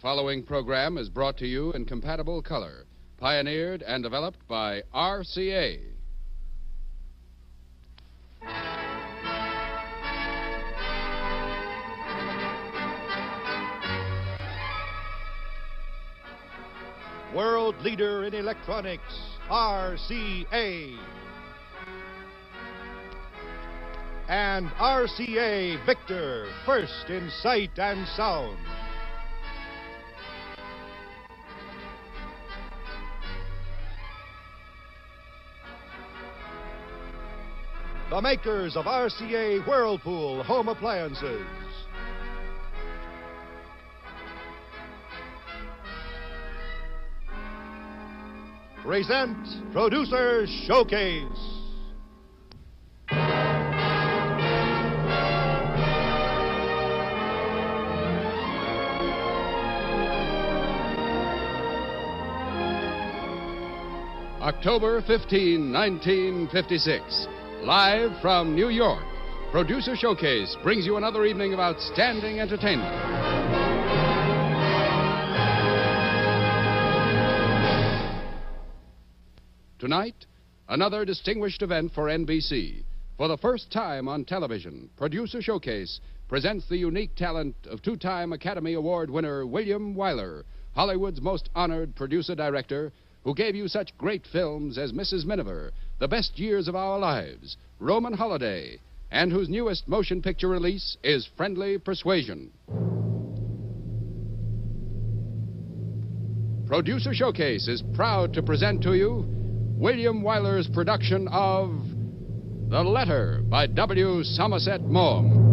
following program is brought to you in compatible color, pioneered and developed by RCA. World leader in electronics, RCA. And RCA Victor, first in sight and sound. The makers of RCA Whirlpool home appliances. Present Producer Showcase. October 15, 1956. Live from New York, Producer Showcase brings you another evening of outstanding entertainment. Tonight, another distinguished event for NBC. For the first time on television, Producer Showcase presents the unique talent of two-time Academy Award winner William Wyler, Hollywood's most honored producer-director, who gave you such great films as Mrs. Miniver, The Best Years of Our Lives, Roman Holiday, and whose newest motion picture release is Friendly Persuasion. Producer Showcase is proud to present to you William Wyler's production of The Letter by W. Somerset Maugham.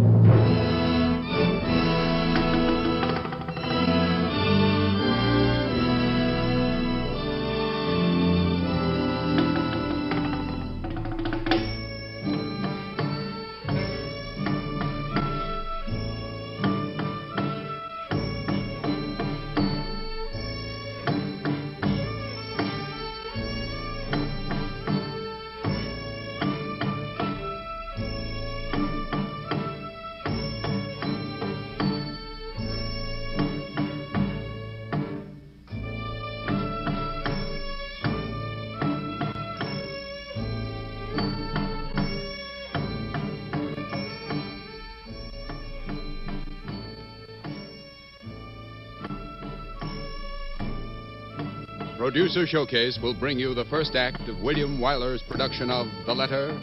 Producer Showcase will bring you the first act of William Wyler's production of The Letter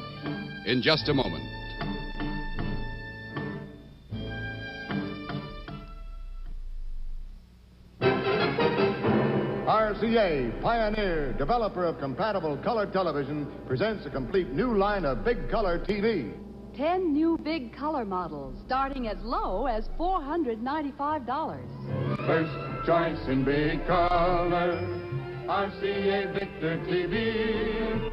in just a moment. RCA, pioneer, developer of compatible color television, presents a complete new line of big color TV. 10 new big color models, starting as low as $495. First choice in big color, RCA Victor TV.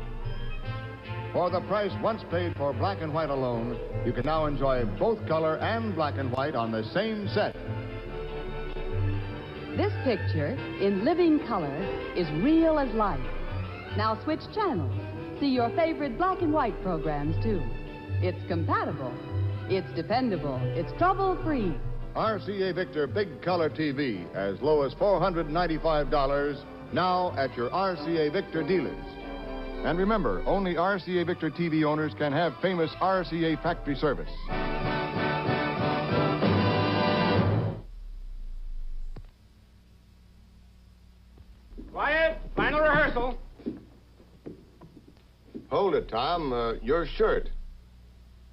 For the price once paid for black and white alone, you can now enjoy both color and black and white on the same set. This picture, in living color, is real as life. Now switch channels. See your favorite black and white programs, too. It's compatible. It's dependable. It's trouble-free. RCA Victor Big Color TV, as low as $495, now at your RCA Victor dealers. And remember, only RCA Victor TV owners can have famous RCA factory service. Quiet, final rehearsal. Hold it, Tom. Your shirt.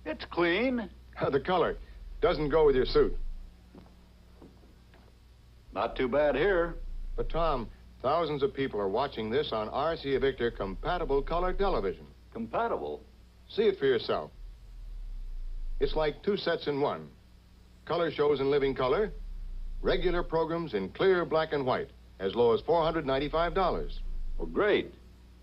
It's clean. The color doesn't go with your suit. Not too bad here. But, Tom, thousands of people are watching this on RCA Victor compatible color television. Compatible? See it for yourself. It's like two sets in one. Color shows in living color, regular programs in clear black and white, as low as $495. Well, great.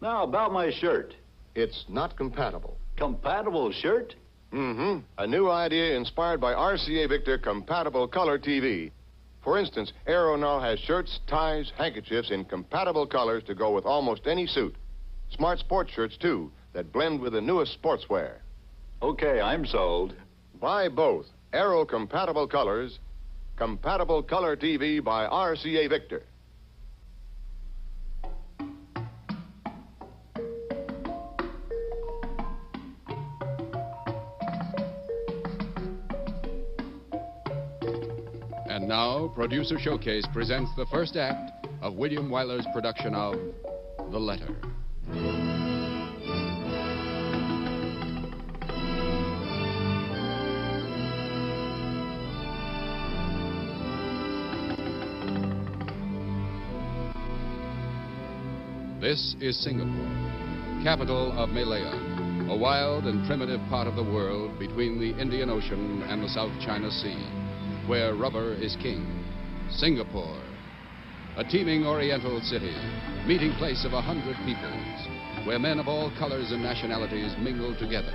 Now, about my shirt. It's not compatible. Compatible shirt? Mm-hmm. A new idea inspired by RCA Victor compatible color TV. For instance, Aero now has shirts, ties, handkerchiefs in compatible colors to go with almost any suit. Smart sports shirts, too, that blend with the newest sportswear. Okay, I'm sold. Buy both Aero compatible colors Compatible Color TV by RCA Victor. And now, Producer Showcase presents the first act of William Wyler's production of The Letter. This is Singapore, capital of Malaya, a wild and primitive part of the world between the Indian Ocean and the South China Sea, where rubber is king. Singapore, a teeming oriental city, meeting place of 100 peoples, where men of all colors and nationalities mingle together.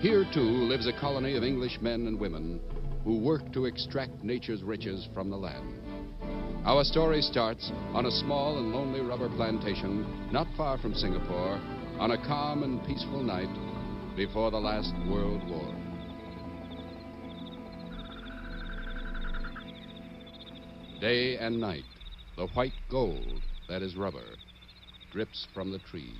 Here, too, lives a colony of English men and women who work to extract nature's riches from the land. Our story starts on a small and lonely rubber plantation not far from Singapore on a calm and peaceful night before the last World War. Day and night, the white gold that is rubber drips from the trees.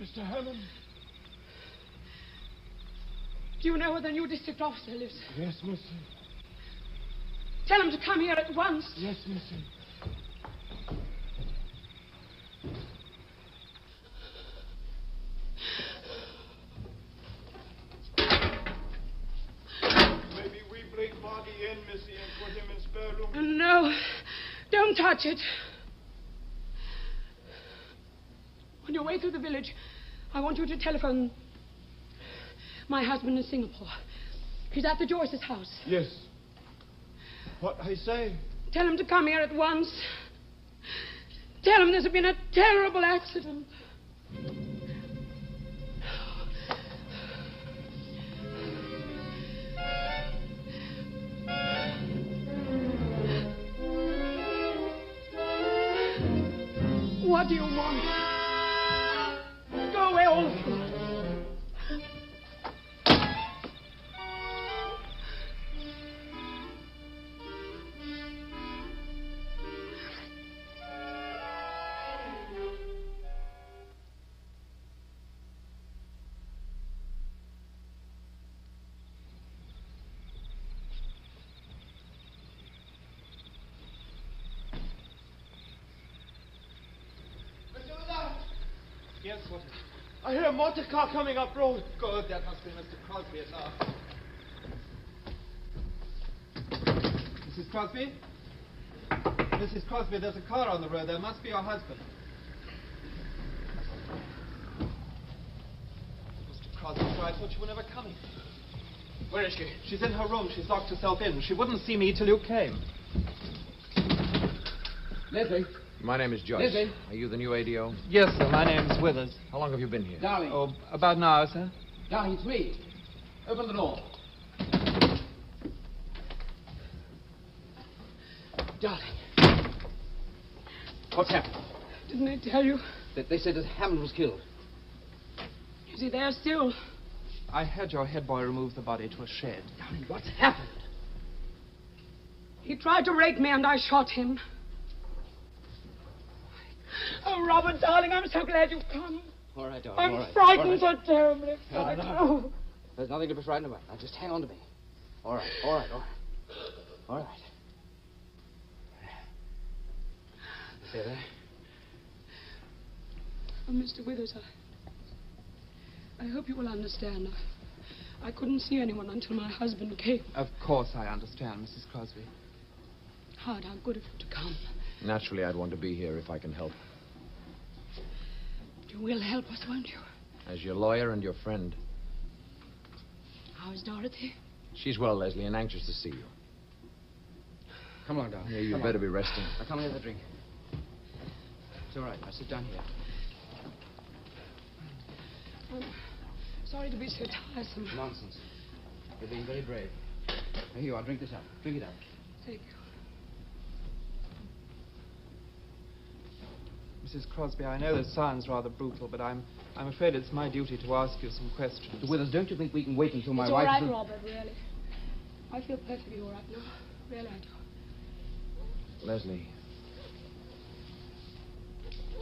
Mr. Herman. Do you know where the new district officer lives? Yes, Missy. Tell him to come here at once. Yes, Missy. Maybe we bring Boggy in, Missy, and put him in spare room. No, don't touch it. On your way through the village, I want you to telephone my husband in Singapore. He's at the Joyce's house. Yes. What I say? Tell him to come here at once. Tell him there's been a terrible accident. What do you want? Go away, all of you. Yes, what is it? I hear a motor car coming up road. Good, that must be Mr. Crosby at last. Mrs. Crosby? Mrs. Crosby, there's a car on the road. There must be your husband. Mr. Crosby, sure, I thought you were never coming. Where is she? She's in her room. She's locked herself in. She wouldn't see me till you came. Leslie. My name is Joyce. Leslie. Are you the new ADO? Yes, sir. My name's Withers. How long have you been here? Darling. Oh, about an hour, sir. Darling, it's me. Open the door. Darling. What's happened? Didn't I tell you? They said that Hammond was killed. Is he there still? I had your head boy remove the body to a shed. Darling, what's happened? He tried to rape me and I shot him. Oh, Robert, darling, I'm so glad you've come. All right, darling, I'm all right. frightened, All right. so terribly No, no, frightened. no. Oh. There's nothing to be frightened about. Now, just hang on to me. All right, all right, all right. All right. You see there? Oh, Mr. Withers, I hope you will understand. I couldn't see anyone until my husband came. Of course I understand, Mrs. Crosby. Howard, how good of you to come. Naturally, I'd want to be here if I can help. You will help us, won't you? As your lawyer and your friend. How is Dorothy? She's well, Leslie, and anxious to see you. Come on, darling. Yeah, you Come better on. be resting. Now, come and have a drink. It's all right. Now, sit down here. I'm sorry to be so tiresome. Nonsense. You're being very brave. Here you are. Drink this up. Drink it up. Thank you. Mrs. Crosby, I know this sounds rather brutal, but I'm afraid it's my duty to ask you some questions. Withers, don't you think we can wait until my It's wife... all right, is- Robert, really. I feel perfectly all right now. Really, I do. Leslie,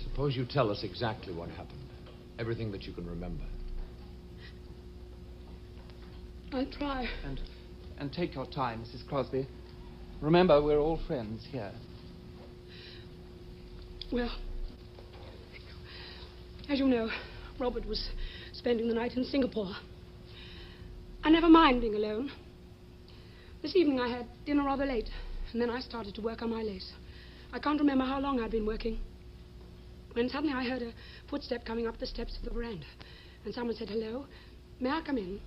suppose you tell us exactly what happened. Everything that you can remember. I'll try. And take your time, Mrs. Crosby. Remember, we're all friends here. Well, as you know, Robert was spending the night in Singapore. I never mind being alone. This evening I had dinner rather late, and then I started to work on my lace. I can't remember how long I'd been working, when suddenly I heard a footstep coming up the steps of the veranda, and someone said, "Hello, may I come in?"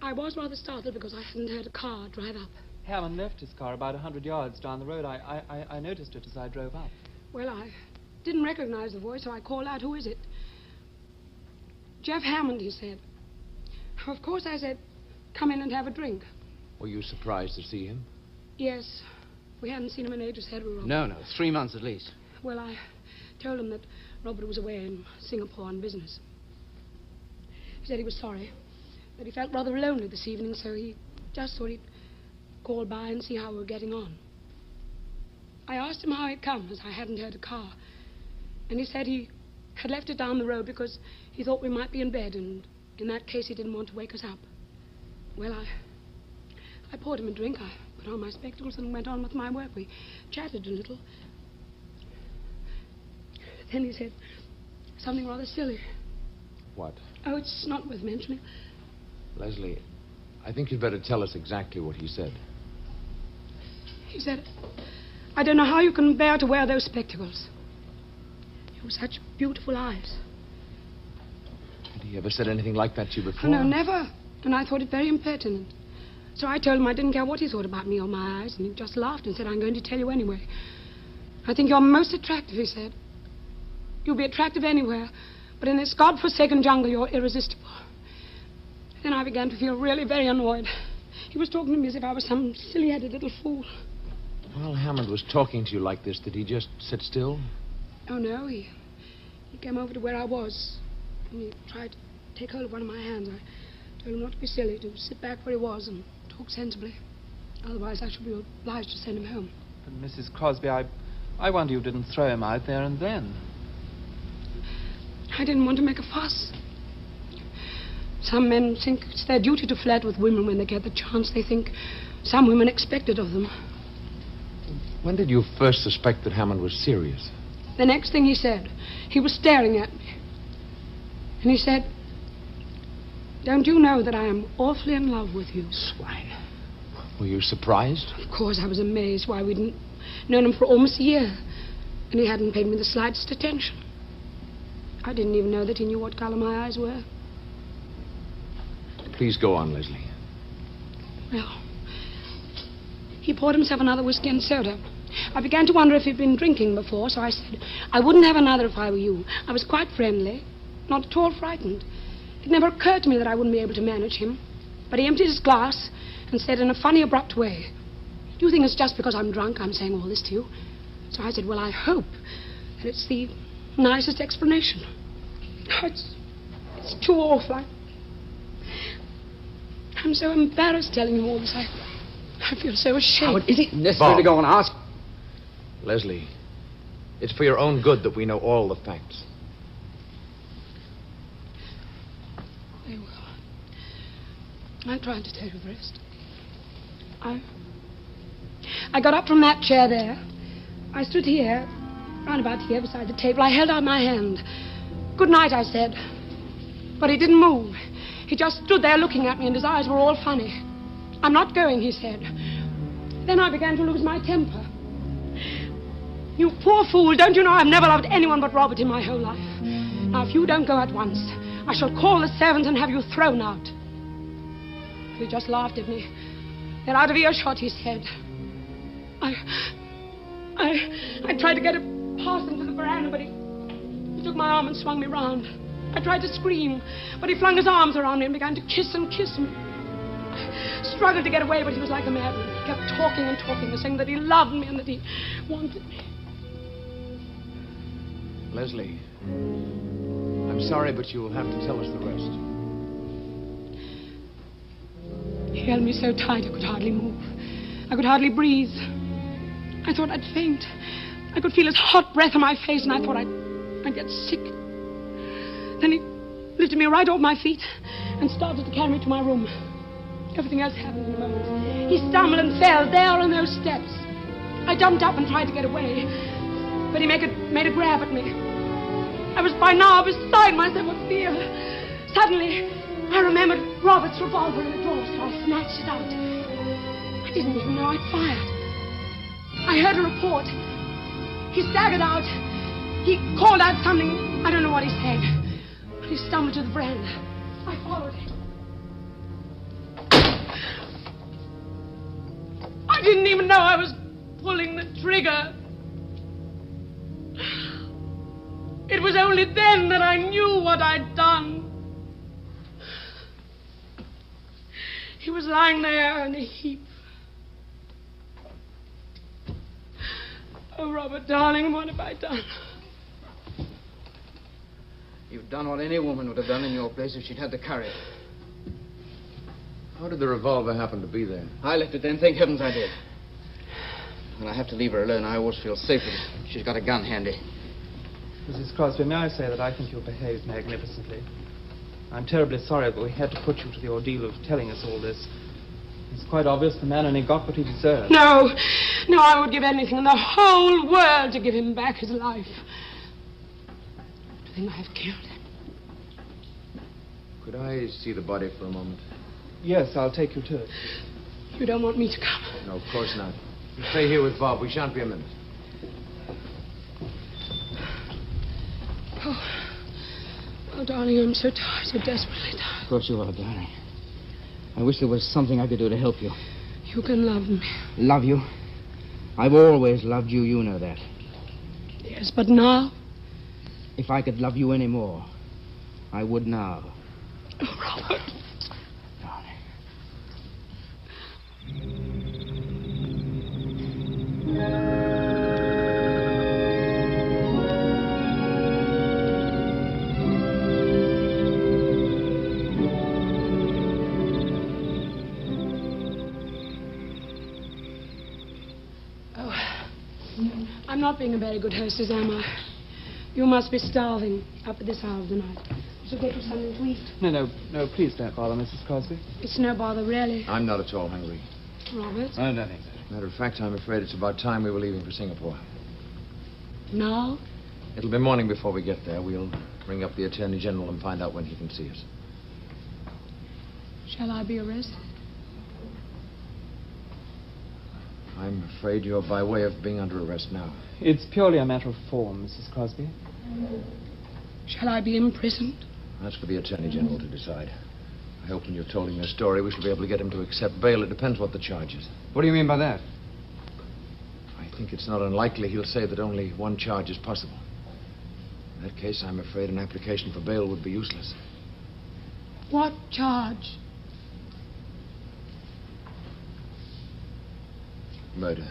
I was rather startled because I hadn't heard a car drive up. Hammond left his car about 100 yards down the road. I noticed it as I drove up. Well, I didn't recognize the voice, so I called out, "Who is it?" "Jeff Hammond," he said. Of course, I said, "Come in and have a drink." Were you surprised to see him? Yes. We hadn't seen him in ages, had we, Robert? No, 3 months at least. Well, I told him that Robert was away in Singapore on business. He said he was sorry, that he felt rather lonely this evening, so he just thought he'd call by and see how we were getting on. I asked him how he'd come, as I hadn't heard a car. And he said he had left it down the road because he thought we might be in bed, and in that case he didn't want to wake us up. Well, I poured him a drink. I put on my spectacles and went on with my work. We chatted a little. Then he said something rather silly. What? Oh, it's not worth mentioning. Leslie, I think you'd better tell us exactly what he said. He said, "I don't know how you can bear to wear those spectacles. You have such beautiful eyes." Had he ever said anything like that to you before? Oh, no, never. And I thought it very impertinent. So I told him I didn't care what he thought about me or my eyes, and he just laughed and said, "I'm going to tell you anyway. I think you're most attractive," he said. "You'll be attractive anywhere, but in this God-forsaken jungle, you're irresistible." Then I began to feel really very annoyed. He was talking to me as if I was some silly-headed little fool. While Hammond was talking to you like this, did he just sit still? Oh, no, he came over to where I was, and he tried to take hold of one of my hands. I told him not to be silly, to sit back where he was and talk sensibly. Otherwise, I should be obliged to send him home. But, Mrs. Crosby, I wonder you didn't throw him out there and then. I didn't want to make a fuss. Some men think it's their duty to flirt with women when they get the chance. They think some women expect it of them. When did you first suspect that Hammond was serious? The next thing he said, he was staring at me. And he said, "Don't you know that I am awfully in love with you?" Swine. Were you surprised? Of course, I was amazed. Why, we'd known him for almost a year, and he hadn't paid me the slightest attention. I didn't even know that he knew what color my eyes were. Please go on, Leslie. Well, he poured himself another whiskey and soda. I began to wonder if he'd been drinking before, so I said I wouldn't have another if I were you. I was quite friendly, not at all frightened. It never occurred to me that I wouldn't be able to manage him. But he emptied his glass and said in a funny, abrupt way, "Do you think it's just because I'm drunk I'm saying all this to you?" So I said, "Well, I hope that it's the nicest explanation." Oh, it's too awful. I'm so embarrassed telling you all this. I feel so ashamed. Howard, is it necessary to go and ask? Leslie, it's for your own good that we know all the facts. Very well. I tried to tell you the rest. I got up from that chair there. I stood here, round about here beside the table. I held out my hand. "Good night," I said. But he didn't move. He just stood there looking at me, and his eyes were all funny. "I'm not going," he said. Then I began to lose my temper. "You poor fool, don't you know I've never loved anyone but Robert in my whole life? Now, if you don't go at once, I shall call the servant and have you thrown out." He just laughed at me. Then out of earshot he said, I tried to get past him to the veranda, but he took my arm and swung me round. I tried to scream, but he flung his arms around me and began to kiss me. I struggled to get away, but he was like a madman. He kept talking and talking and saying that he loved me and that he wanted me. Leslie, I'm sorry, but you will have to tell us the rest. He held me so tight I could hardly move. I could hardly breathe. I thought I'd faint. I could feel his hot breath on my face, and I thought I'd get sick. Then he lifted me right off my feet and started to carry me to my room. Everything else happened in a moment. He stumbled and fell there on those steps. I jumped up and tried to get away, but he made a grab at me. I was by now beside myself with fear. Suddenly, I remembered Robert's revolver in the drawer, so I snatched it out. I didn't even know I'd fired. I heard a report. He staggered out. He called out something. I don't know what he said. But he stumbled to the veranda. I followed him. I didn't even know I was pulling the trigger. It was only then that I knew what I'd done. He was lying there in a heap. Oh, Robert, darling, what have I done? You've done what any woman would have done in your place if she'd had the courage. How did the revolver happen to be there? I left it then, thank heavens I did. When I have to leave her alone, I always feel safe if she's got a gun handy. Mrs. Crosby, may I say that I think you've behaved magnificently. I'm terribly sorry that we had to put you to the ordeal of telling us all this. It's quite obvious the man only got what he deserved. No, I would give anything in the whole world to give him back his life. Do you think I have killed him? Could I see the body for a moment? Yes, I'll take you to it. You don't want me to come? No, of course not. You stay here with Bob. We shan't be a minute. Oh, darling, I'm so tired, so desperately tired. Of course you are, darling. I wish there was something I could do to help you. You can love me. Love you? I've always loved you, you know that. Yes, but now? If I could love you any more, I would now. Oh, Robert. Darling. I'm not being a very good hostess, am I? You must be starving up at this hour of the night. I shall get you something to eat. No, please don't bother, Mrs. Crosby. It's no bother, really. I'm not at all hungry. Robert? I don't think so. Matter of fact, I'm afraid it's about time we were leaving for Singapore. Now? It'll be morning before we get there. We'll ring up the Attorney General and find out when he can see us. Shall I be arrested? I'm afraid you're by way of being under arrest now. It's purely a matter of form, Mrs. Crosby. Shall I be imprisoned? That's for the Attorney General to decide. I hope when you've told him your story, we shall be able to get him to accept bail. It depends what the charge is. What do you mean by that? I think it's not unlikely he'll say that only one charge is possible. In that case, I'm afraid an application for bail would be useless. What charge? Murder.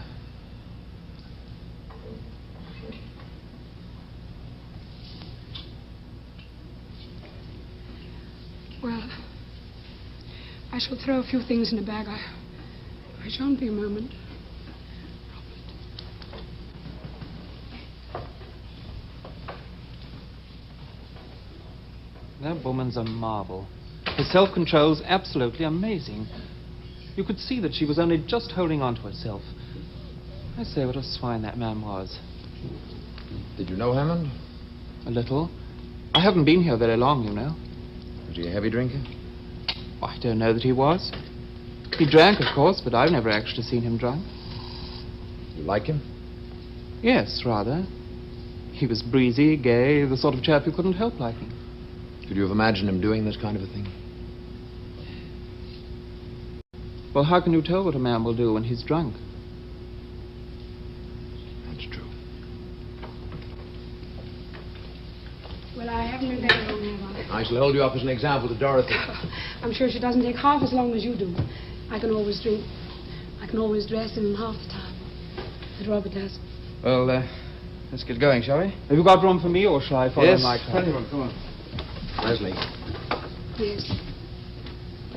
Well, I shall throw a few things in a bag. I shan't be a moment. That woman's a marvel. Her self-control's absolutely amazing. You could see that she was only just holding on to herself. I say, what a swine that man was. Did you know Hammond? A little. I haven't been here very long, you know. Was he a heavy drinker? I don't know that he was. He drank, of course, but I've never actually seen him drunk. You like him? Yes, rather. He was breezy, gay, the sort of chap you couldn't help liking. Could you have imagined him doing this kind of a thing? Well, how can you tell what a man will do when he's drunk? That's true. Well, I haven't been very long, have I? I shall hold you up as an example to Dorothy. I'm sure she doesn't take half as long as you do. I can always drink. I can always dress in half the time that Robert does. Well, let's get going, shall we? Have you got room for me, or shall I follow my car? Plenty of room. Come on. Leslie, Yes.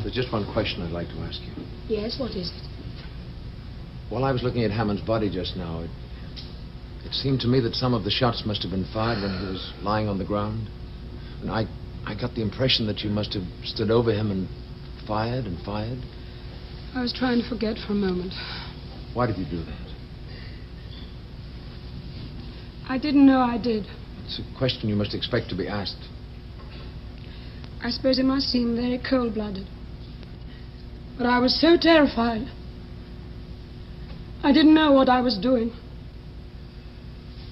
there's just one question I'd like to ask you. Yes, what is it? While I was looking at Hammond's body just now, it seemed to me that some of the shots must have been fired when he was lying on the ground. And I got the impression that you must have stood over him and fired and fired. I was trying to forget for a moment. Why did you do that? I didn't know I did. It's a question you must expect to be asked. I suppose it must seem very cold-blooded. But I was so terrified. I didn't know what I was doing.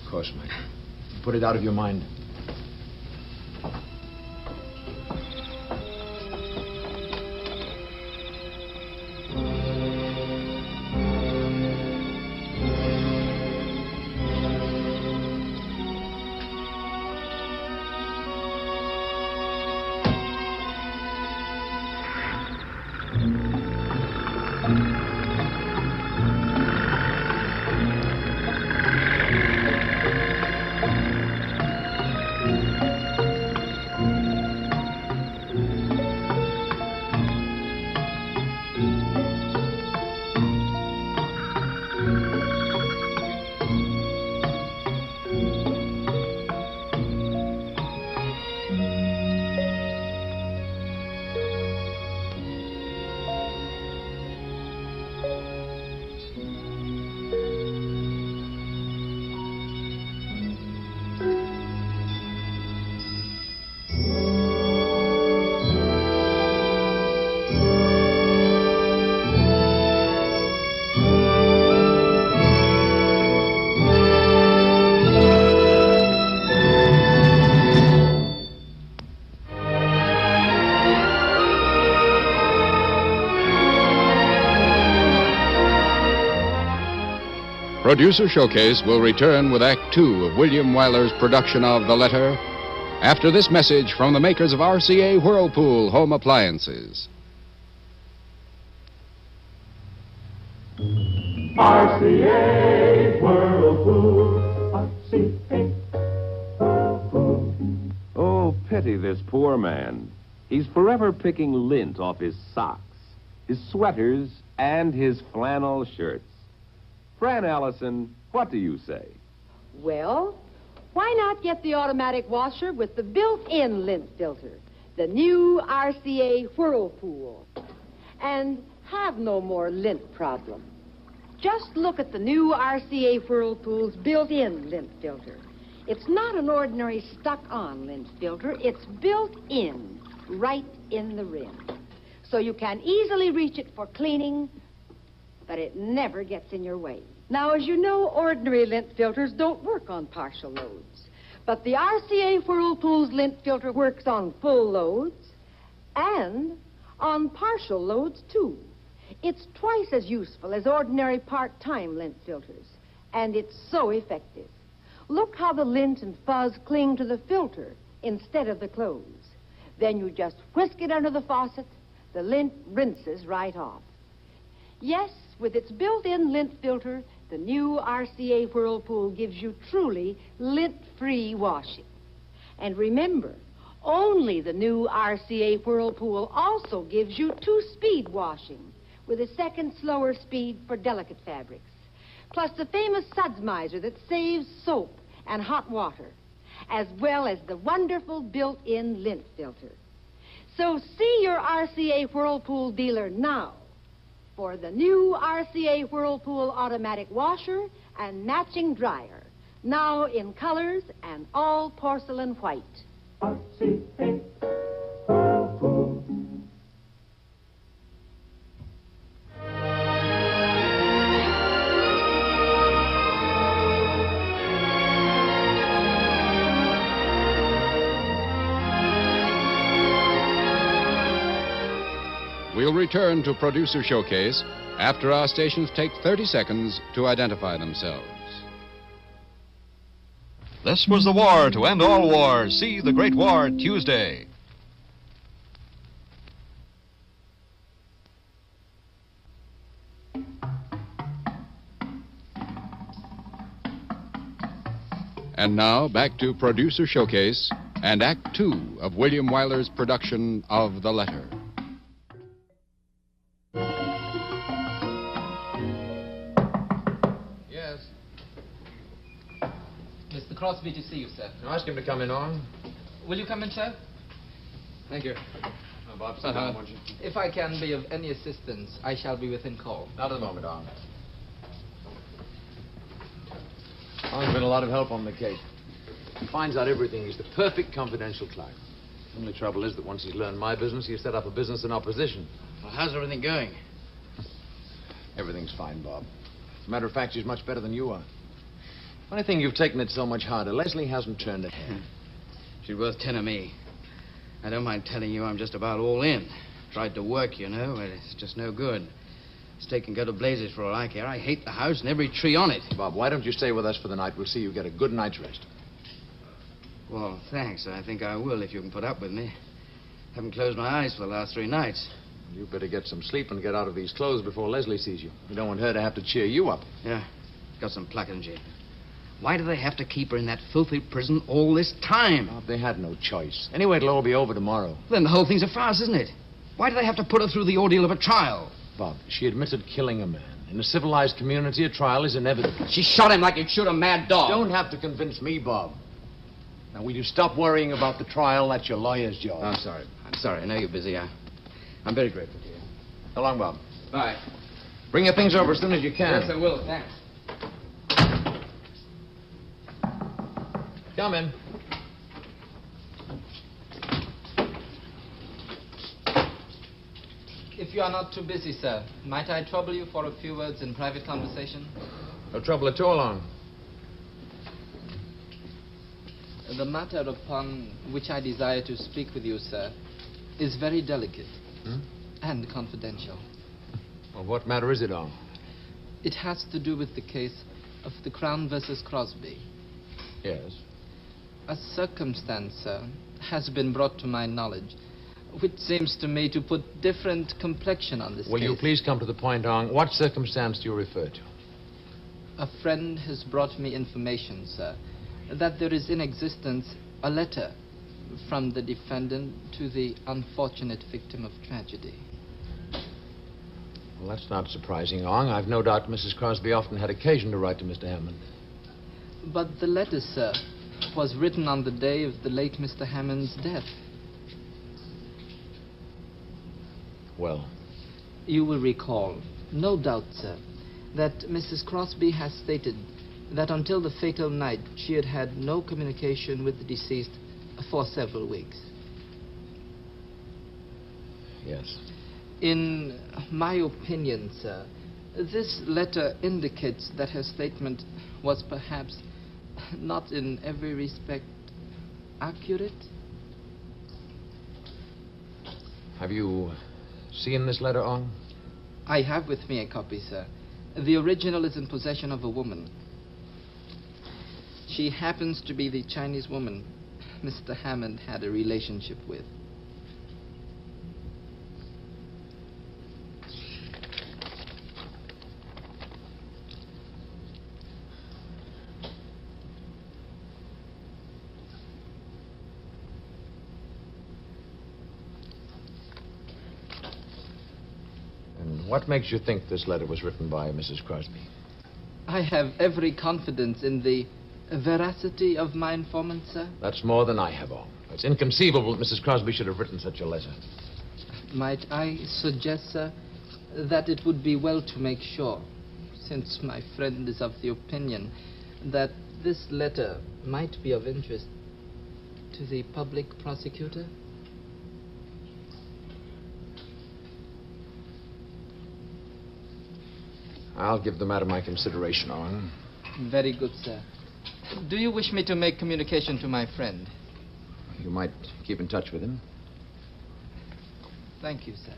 Of course, Mike. Put it out of your mind. Producer Showcase will return with Act Two of William Wyler's production of The Letter after this message from the makers of RCA Whirlpool Home Appliances. RCA Whirlpool, RCA Whirlpool. Oh, pity this poor man. He's forever picking lint off his socks, his sweaters, and his flannel shirts. Fran Allison, what do you say? Well, why not get the automatic washer with the built-in lint filter, the new RCA Whirlpool, and have no more lint problem. Just look at the new RCA Whirlpool's built-in lint filter. It's not an ordinary stuck-on lint filter. It's built in, right in the rim. So you can easily reach it for cleaning, but it never gets in your way. Now, as you know, ordinary lint filters don't work on partial loads. But the RCA Whirlpool's lint filter works on full loads and on partial loads, too. It's twice as useful as ordinary part-time lint filters, and it's so effective. Look how the lint and fuzz cling to the filter instead of the clothes. Then you just whisk it under the faucet. The lint rinses right off. Yes, with its built-in lint filter, the new RCA Whirlpool gives you truly lint-free washing. And remember, only the new RCA Whirlpool also gives you 2-speed washing with a second slower speed for delicate fabrics, plus the famous suds miser that saves soap and hot water, as well as the wonderful built-in lint filter. So see your RCA Whirlpool dealer now for the new RCA Whirlpool automatic washer and matching dryer, now in colors and all porcelain white. RCA Whirlpool. We'll return to Producer Showcase after our stations take 30 seconds to identify themselves. This was the war to end all wars. See The Great War Tuesday. And now, back to Producer Showcase and Act Two of William Wyler's production of The Letter. Yes. Mr. Crosby to see you, sir. Now ask him to come in on. Will you come in, sir? Thank you. Oh, Bob, sit down, won't you? If I can be of any assistance, I shall be within call. Not at the moment, Arn. Arn's been a lot of help on the case. He finds out everything. He's the perfect confidential client. The only trouble is that once he's learned my business, he's set up a business in opposition. Well, how's everything going? Everything's fine, Bob. As a matter of fact, she's much better than you are. Funny thing, you've taken it so much harder. Leslie hasn't turned a hair. She's worth 10 of me. I don't mind telling you I'm just about all in. Tried to work, you know, but it's just no good. Stake can go to blazes for all I care. I hate the house and every tree on it. Bob, why don't you stay with us for the night? We'll see you get a good night's rest. Well, thanks. I think I will if you can put up with me. Haven't closed my eyes for the last 3 nights. You better get some sleep and get out of these clothes before Leslie sees you. We don't want her to have to cheer you up. Yeah, got some pluck, hasn't she? Why do they have to keep her in that filthy prison all this time? Bob, they had no choice. Anyway, it'll all be over tomorrow. Then the whole thing's a farce, isn't it? Why do they have to put her through the ordeal of a trial? Bob, she admitted killing a man. In a civilized community, a trial is inevitable. She shot him like you'd shoot a mad dog. You don't have to convince me, Bob. Now, will you stop worrying about the trial? That's your lawyer's job. I'm sorry. I know you're busy. I'm very grateful to you. So long, Bob. Bye. Bring your things over as soon as you can. Yes, I will. Thanks. Come in. If you are not too busy, sir, might I trouble you for a few words in private conversation? No trouble at all, Arn. The matter upon which I desire to speak with you, sir, is very delicate and confidential. Well, what matter is it, Arn? It has to do with the case of the Crown versus Crosby. Yes. A circumstance, sir, has been brought to my knowledge, which seems to me to put different complexion on this case. Will you please come to the point, Arn? What circumstance do you refer to? A friend has brought me information, sir, that there is in existence a letter from the defendant to the unfortunate victim of tragedy. Well, that's not surprising, Arn. I've no doubt Mrs. Crosby often had occasion to write to Mr. Hammond. But the letter, sir, was written on the day of the late Mr. Hammond's death. Well? You will recall, no doubt, sir, that Mrs. Crosby has stated that until the fatal night, she had had no communication with the deceased for several weeks. Yes. In my opinion, sir, this letter indicates that her statement was perhaps not in every respect accurate. Have you seen this letter, Ong? I have with me a copy, sir. The original is in possession of a woman. She happens to be the Chinese woman Mr. Hammond had a relationship with. And what makes you think this letter was written by Mrs. Crosby? I have every confidence in the veracity of my informant, sir. That's more than I have, Ong. It's inconceivable that Mrs. Crosby should have written such a letter. Might I suggest, sir, that it would be well to make sure, since my friend is of the opinion that this letter might be of interest to the public prosecutor? I'll give the matter my consideration, Ong. Very good, sir. Do you wish me to make communication to my friend? You might keep in touch with him. Thank you, sir.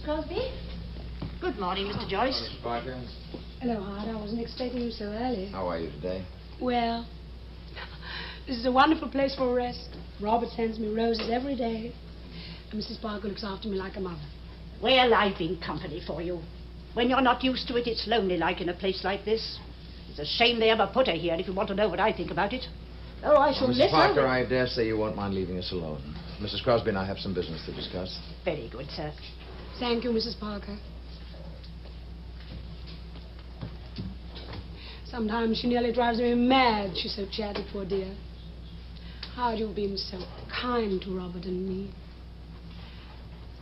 Crosby? Good morning, Mr. Joyce. Mr. Parker. Hello, Hart. I wasn't expecting you so early. How are you today? Well, this is a wonderful place for a rest. Robert sends me roses every day. And Mrs. Parker looks after me like a mother. Well, I've been company for you. When you're not used to it, it's lonely like in a place like this. It's a shame they ever put her here, if you want to know what I think about it. Oh, I shall Mrs. Parker, I dare say you won't mind leaving us alone. Mrs. Crosby and I have some business to discuss. Very good, sir. Thank you, Mrs. Parker. Sometimes she nearly drives me mad. She's so chatty, poor dear. How you've been so kind to Robert and me.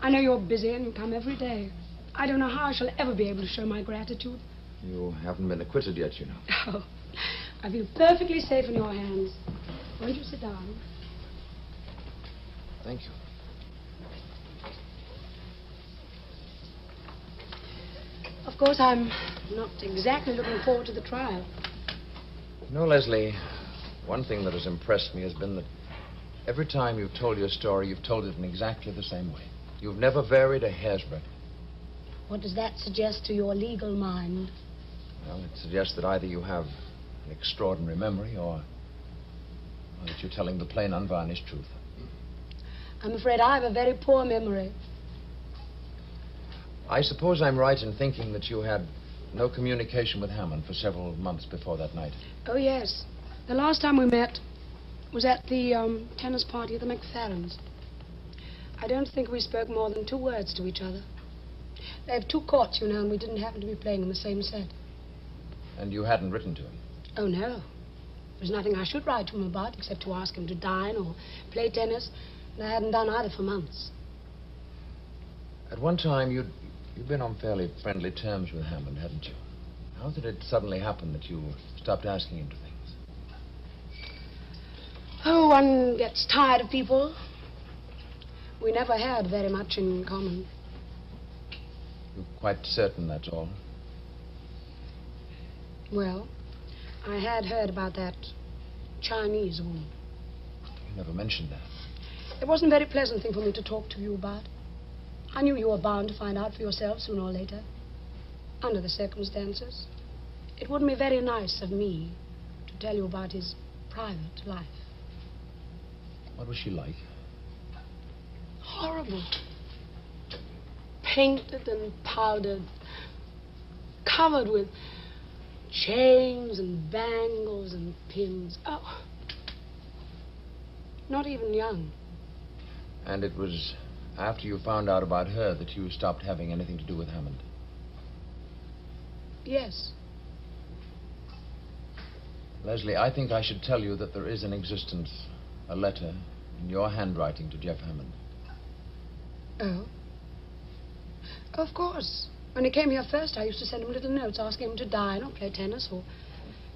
I know you're busy and you come every day. I don't know how I shall ever be able to show my gratitude. You haven't been acquitted yet, you know. Oh, I feel perfectly safe in your hands. Won't you sit down? Thank you. Of course, I'm not exactly looking forward to the trial. No, Leslie, one thing that has impressed me has been that every time you've told your story, you've told it in exactly the same way. You've never varied a hair's breadth. What does that suggest to your legal mind? Well, it suggests that either you have an extraordinary memory or that you're telling the plain, unvarnished truth. I'm afraid I have a very poor memory. I suppose I'm right in thinking that you had no communication with Hammond for several months before that night. Oh, yes. The last time we met was at the tennis party at the McFarlanes. I don't think we spoke more than 2 words to each other. They have 2 courts, you know, and we didn't happen to be playing in the same set. And you hadn't written to him? Oh, no. There's nothing I should write to him about except to ask him to dine or play tennis, and I hadn't done either for months. At one time, you'd been on fairly friendly terms with Hammond, hadn't you? How did it suddenly happen that you stopped asking him to things? Oh, one gets tired of people. We never had very much in common. You're quite certain that's all? Well, I had heard about that Chinese woman. You never mentioned that. It wasn't a very pleasant thing for me to talk to you about. I knew you were bound to find out for yourself sooner or later. Under the circumstances, it wouldn't be very nice of me to tell you about his private life. What was she like? Horrible. Painted and powdered, covered with chains and bangles and pins. Oh, not even young. And it was after you found out about her that you stopped having anything to do with Hammond? Yes. Leslie, I think I should tell you that there is in existence a letter in your handwriting to Jeff Hammond. Oh? Of course. When he came here first, I used to send him little notes asking him to dine or play tennis or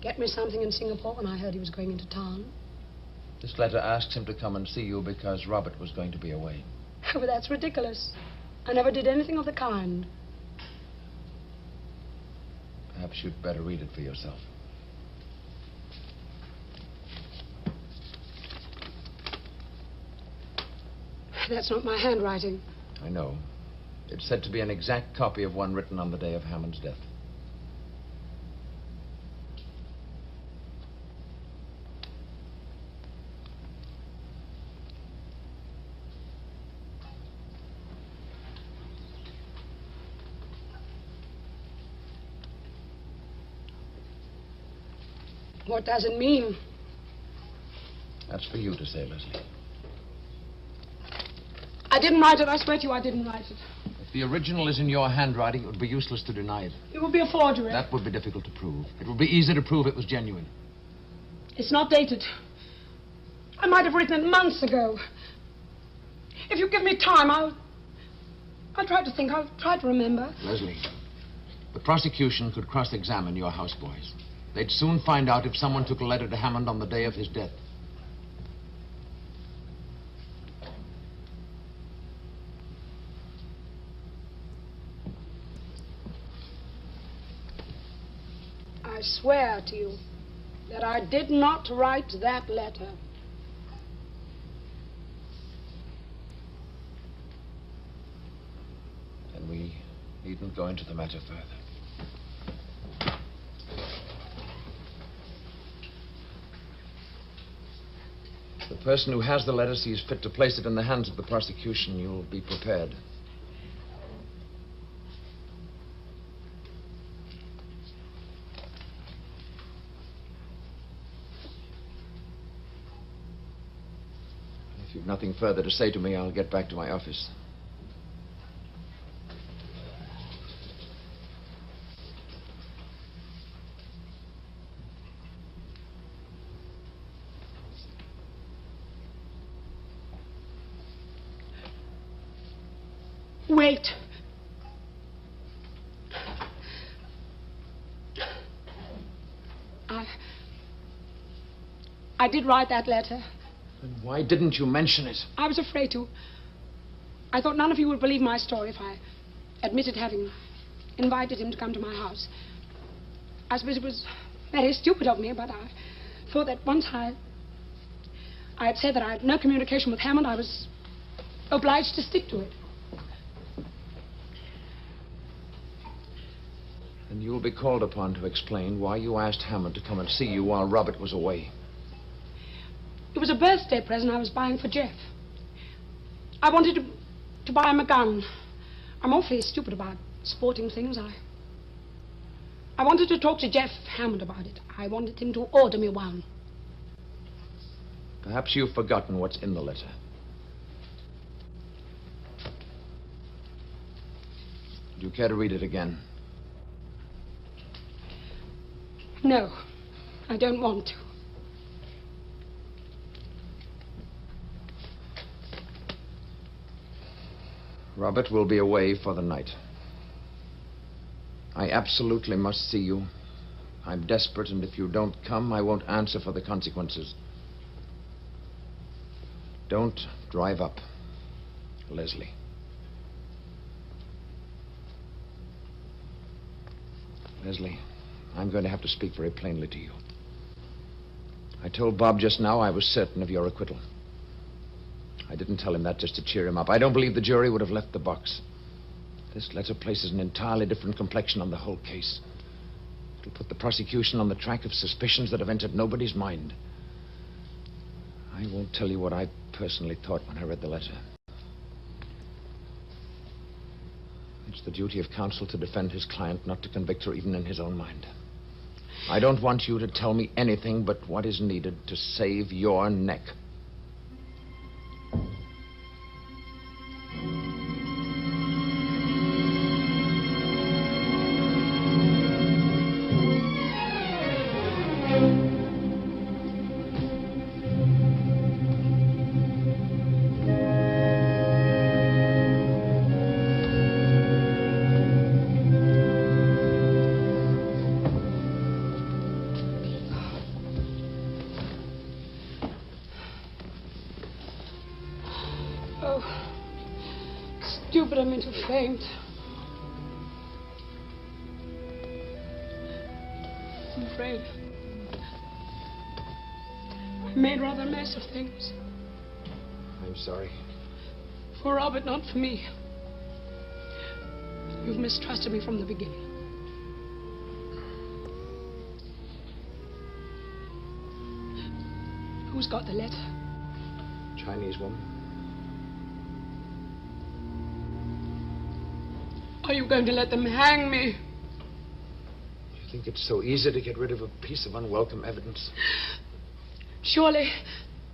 get me something in Singapore when I heard he was going into town. This letter asks him to come and see you because Robert was going to be away. Oh, but that's ridiculous. I never did anything of the kind. Perhaps you'd better read it for yourself. That's not my handwriting. I know. It's said to be an exact copy of one written on the day of Hammond's death. What does it mean? That's for you to say, Leslie. I didn't write it. I swear to you I didn't write it. If the original is in your handwriting, it would be useless to deny it. It would be a forgery. That would be difficult to prove. It would be easy to prove it was genuine. It's not dated. I might have written it months ago. If you give me time, I'll try to think. I'll try to remember. Leslie, the prosecution could cross-examine your houseboys. They'd soon find out if someone took a letter to Hammond on the day of his death. I swear to you that I did not write that letter. Then we needn't go into the matter further. If the person who has the letter sees fit to place it in the hands of the prosecution, you'll be prepared. If you've nothing further to say to me, I'll get back to my office. Wait. I did write that letter. Then why didn't you mention it? I was afraid to. I thought none of you would believe my story if I admitted having invited him to come to my house. I suppose it was very stupid of me, but I thought that once I had said that I had no communication with Hammond, I was obliged to stick to it. And you'll be called upon to explain why you asked Hammond to come and see you while Robert was away. It was a birthday present I was buying for Jeff. I wanted to buy him a gun. I'm awfully stupid about sporting things. I wanted to talk to Jeff Hammond about it. I wanted him to order me one. Perhaps you've forgotten what's in the letter. Do you care to read it again? No, I don't want to. Robert will be away for the night. I absolutely must see you. I'm desperate, and if you don't come, I won't answer for the consequences. Don't drive up. Leslie. Leslie, I'm going to have to speak very plainly to you. I told Bob just now I was certain of your acquittal. I didn't tell him that just to cheer him up. I don't believe the jury would have left the box. This letter places an entirely different complexion on the whole case. It'll put the prosecution on the track of suspicions that have entered nobody's mind. I won't tell you what I personally thought when I read the letter. It's the duty of counsel to defend his client, not to convict her even in his own mind. I don't want you to tell me anything but what is needed to save your neck. Stupid, I'm into faint. I'm afraid I made rather a mess of things. I'm sorry. For Robert, not for me. You've mistrusted me from the beginning. Who's got the letter? Chinese woman. Are you going to let them hang me? You think it's so easy to get rid of a piece of unwelcome evidence? Surely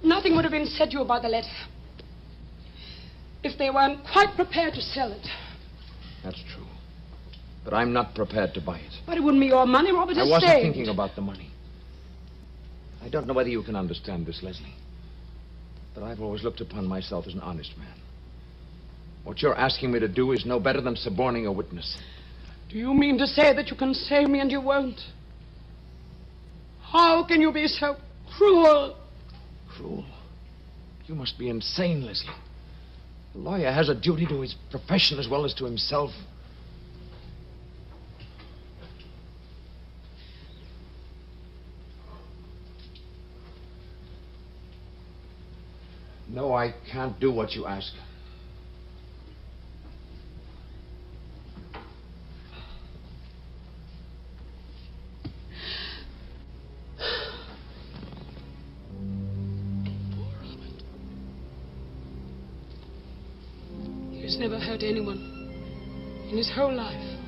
nothing would have been said to you about the letter if they weren't quite prepared to sell it. That's true. But I'm not prepared to buy it. But it wouldn't be your money, Robert. I wasn't thinking about the money. I don't know whether you can understand this, Leslie, but I've always looked upon myself as an honest man. What you're asking me to do is no better than suborning a witness. Do you mean to say that you can save me and you won't? How can you be so cruel? Cruel? You must be insane, Leslie. A lawyer has a duty to his profession as well as to himself. No, I can't do what you ask. He's never hurt anyone in his whole life.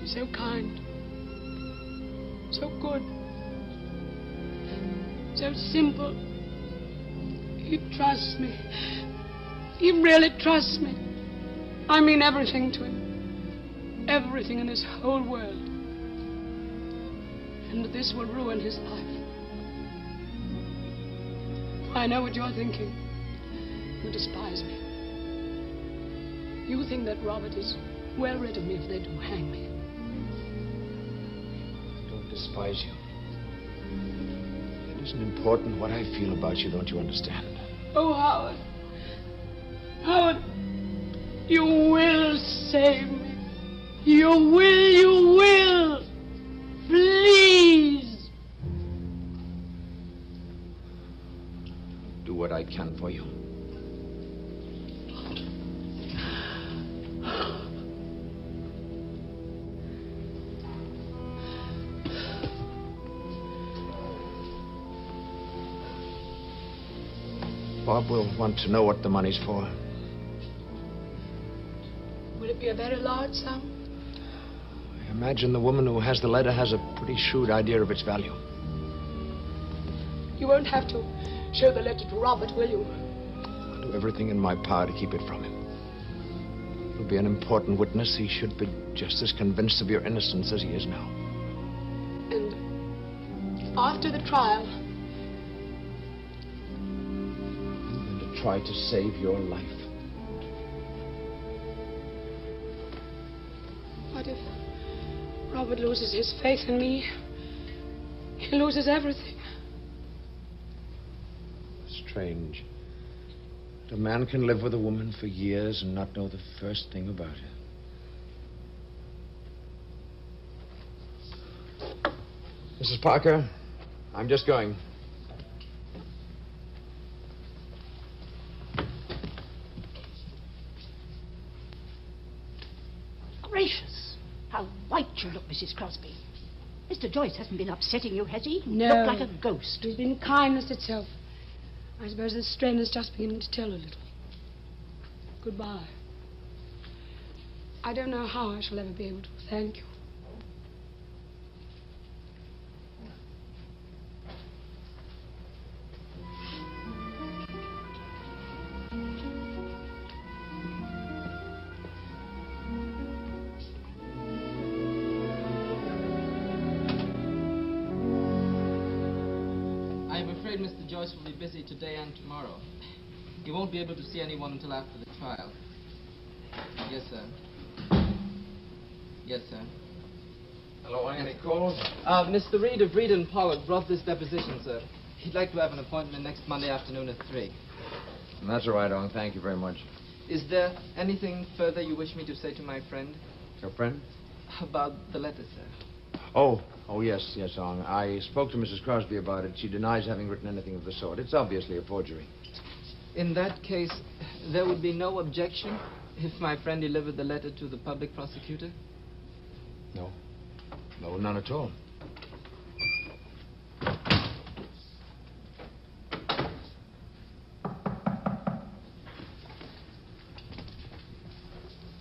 He's so kind, so good, so simple. He trusts me. He really trusts me. I mean everything to him. Everything in this whole world. And this will ruin his life. I know what you're thinking. You despise me. You think that Robert is well rid of me if they do hang me. I don't despise you. It isn't important what I feel about you, don't you understand? Oh, Howard. Howard, you will save me. You will. Please. Do what I can for you. Bob will want to know what the money's for. Would it be a very large sum? I imagine the woman who has the letter has a pretty shrewd idea of its value. You won't have to show the letter to Robert, will you? I'll do everything in my power to keep it from him. He'll be an important witness. He should be just as convinced of your innocence as he is now. And after the trial, try to save your life. What if Robert loses his faith in me? He loses everything. Strange. A man can live with a woman for years and not know the first thing about her. Mrs. Parker, I'm just going. Gracious! How white you look, Mrs. Crosby. Mr. Joyce hasn't been upsetting you, has he? No. Look like a ghost. He's been kindness itself. I suppose the strain is just beginning to tell a little. Goodbye. I don't know how I shall ever be able to thank you. Mr. Joyce will be busy today and tomorrow. He won't be able to see anyone until after the trial. Yes, sir. Yes, sir. Hello, any calls? Mr. Reed of Reed and Pollock brought this deposition, sir. He'd like to have an appointment next Monday afternoon at 3. That's all right, Ong. Thank you very much. Is there anything further you wish me to say to my friend? Your friend? About the letter, sir. Oh, yes, Ong. I spoke to Mrs. Crosby about it. She denies having written anything of the sort. It's obviously a forgery. In that case, there would be no objection if my friend delivered the letter to the public prosecutor? No. No, none at all.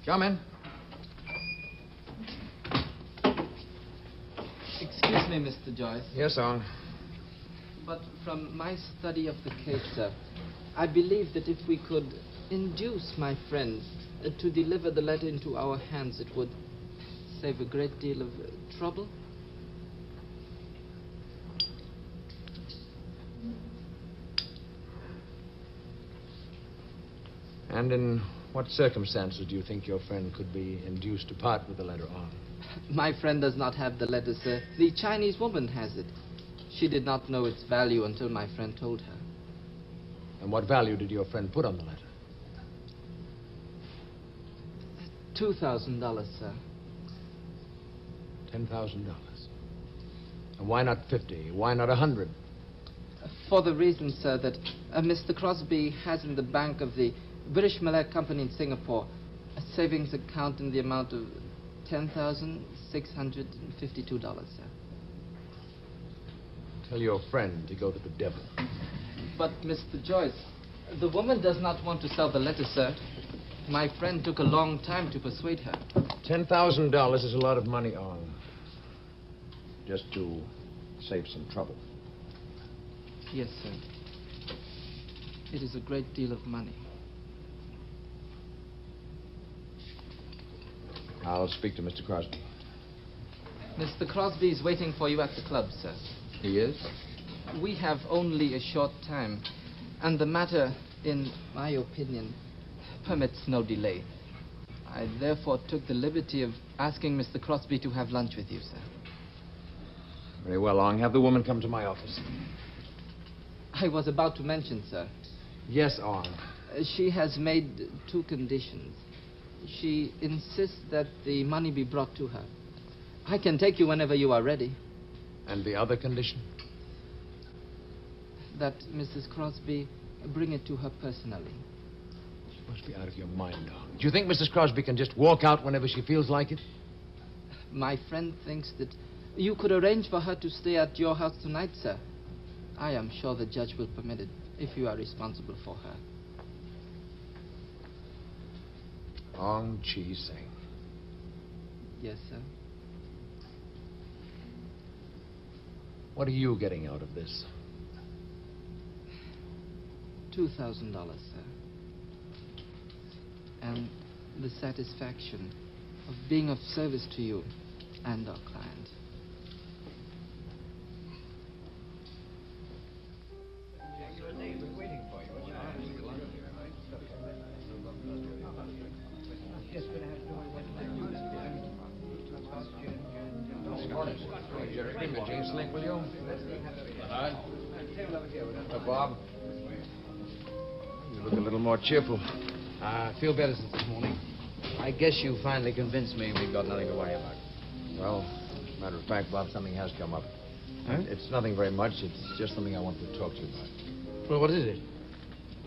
Come in. Excuse me, Mr. Joyce. Yes, Ong. But from my study of the case, sir, I believe that if we could induce my friend to deliver the letter into our hands, it would save a great deal of trouble. And in what circumstances do you think your friend could be induced to part with the letter, Ong? My friend does not have the letter, sir. The Chinese woman has it. She did not know its value until my friend told her. And what value did your friend put on the letter? $2,000, sir. $10,000. And why not 50? Why not 100? For the reason, sir, that Mr. Crosby has in the bank of the British Malaya Company in Singapore a savings account in the amount of $10,652, sir. Tell your friend to go to the devil. But, Mr. Joyce, the woman does not want to sell the letter, sir. My friend took a long time to persuade her. $10,000 is a lot of money, Ong. Just to save some trouble. Yes, sir. It is a great deal of money. I'll speak to Mr. Crosby. Mr. Crosby is waiting for you at the club, sir. He is? We have only a short time, and the matter, in my opinion, permits no delay. I therefore took the liberty of asking Mr. Crosby to have lunch with you, sir. Very well, Ong. Have the woman come to my office. I was about to mention, sir. Yes, Ong. She has made 2 conditions. She insists that the money be brought to her. I can take you whenever you are ready. And the other condition? That Mrs. Crosby bring it to her personally. You must be out of your mind, Ong. Do you think Mrs. Crosby can just walk out whenever she feels like it? My friend thinks that you could arrange for her to stay at your house tonight, sir. I am sure the judge will permit it if you are responsible for her. Ong Chi Sing. Yes, sir. What are you getting out of this? $2,000, sir. And the satisfaction of being of service to you and our client. Will you? Bob. You look a little more cheerful. I feel better since this morning. I guess you finally convinced me we've got nothing to worry about. Well, as a matter of fact, Bob, something has come up. Huh? It's nothing very much. It's just something I wanted to talk to you about. Well, what is it?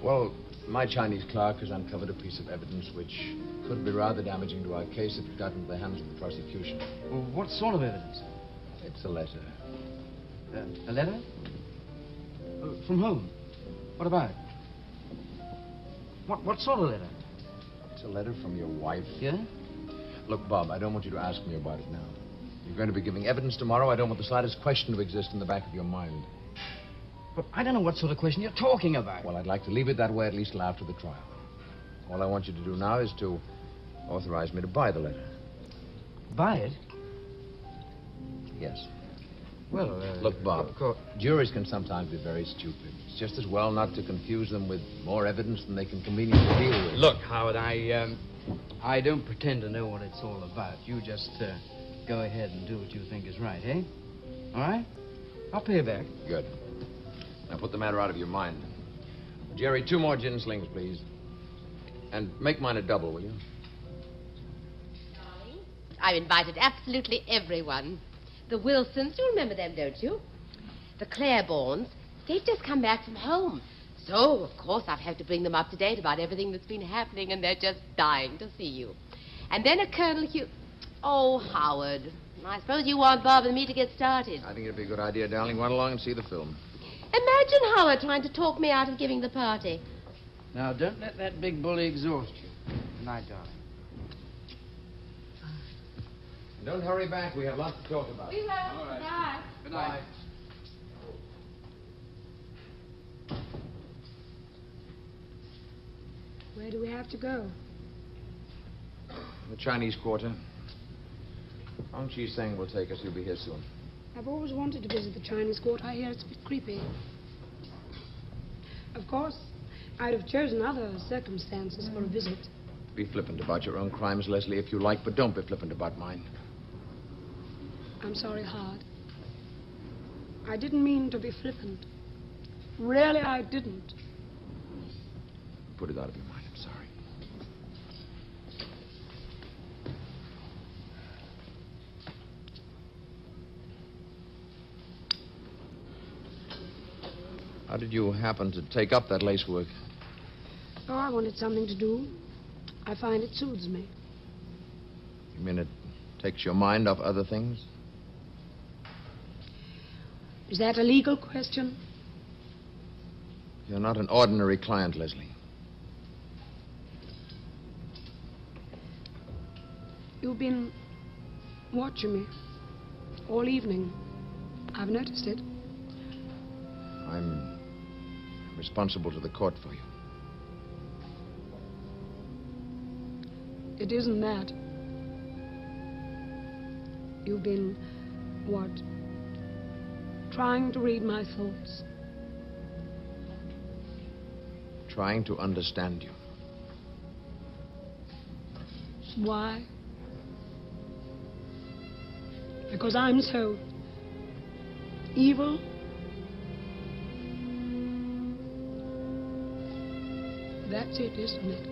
Well, my Chinese clerk has uncovered a piece of evidence which could be rather damaging to our case if it got into the hands of the prosecution. Well, what sort of evidence? It's a letter. A letter? From whom? What about? What sort of letter? It's a letter from your wife. Yeah? Look, Bob, I don't want you to ask me about it now. You're going to be giving evidence tomorrow. I don't want the slightest question to exist in the back of your mind. But I don't know what sort of question you're talking about. Well, I'd like to leave it that way at least till after the trial. All I want you to do now is to authorize me to buy the letter. Buy it? Yes. Well, look, Bob, juries can sometimes be very stupid. It's just as well not to confuse them with more evidence than they can conveniently deal with. Look, Howard, I don't pretend to know what it's all about. You just go ahead and do what you think is right, eh? All right? I'll pay you back. Good. Now put the matter out of your mind. Jerry, 2 more gin slings, please. And make mine a double, will you? Darling, I've invited absolutely everyone. The Wilsons, you remember them, don't you? The Claibornes, they've just come back from home. So, of course, I've had to bring them up to date about everything that's been happening, and they're just dying to see you. And then a Colonel Hugh... Oh, Howard, I suppose you want Bob and me to get started. I think it'd be a good idea, darling. Run along and see the film. Imagine Howard trying to talk me out of giving the party. Now, don't let that big bully exhaust you. Good night, darling. Don't hurry back. We have lots to talk about. We will. All right. Bye. Good night. Where do we have to go? The Chinese Quarter. Hong Chi Seng will take us. He'll be here soon. I've always wanted to visit the Chinese Quarter. I hear it's a bit creepy. Of course, I'd have chosen other circumstances for a visit. Be flippant about your own crimes, Leslie, if you like, but don't be flippant about mine. I'm sorry, Howard. I didn't mean to be flippant. Really, I didn't. Put it out of your mind. I'm sorry. How did you happen to take up that lace work? Oh, I wanted something to do. I find it soothes me. You mean it takes your mind off other things? Is that a legal question? You're not an ordinary client, Leslie. You've been watching me all evening. I've noticed it. I'm responsible to the court for you. It isn't that. You've been, what? Trying to read my thoughts. Trying to understand you. Why? Because I'm so evil? That's it, isn't it?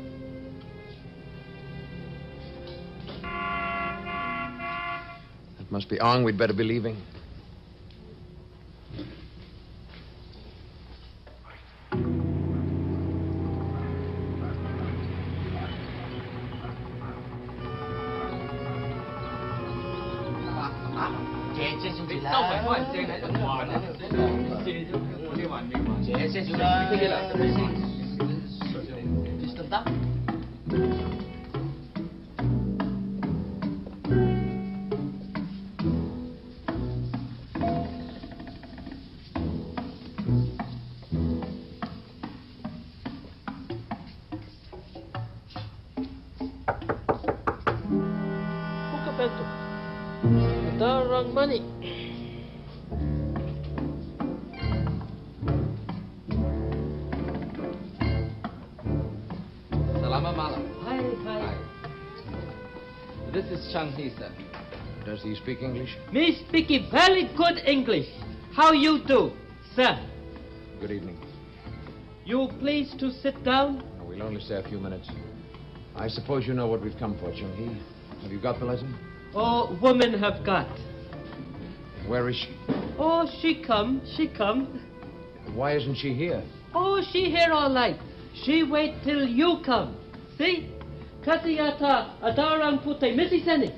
That must be Ong. We'd better be leaving. Darang money. Selamat malam. Hi, hi. This is Chang-hee, sir. Does he speak English? Me speaking very good English. How you do, sir? Good evening. You please to sit down? We'll only stay a few minutes. I suppose you know what we've come for, Chung-hee. Have you got the letter? Oh, women have got. Where is she? Oh, she come. Why isn't she here? Oh, she here all right. She wait till you come. See? Kasi ata adarang putay Missy Senny.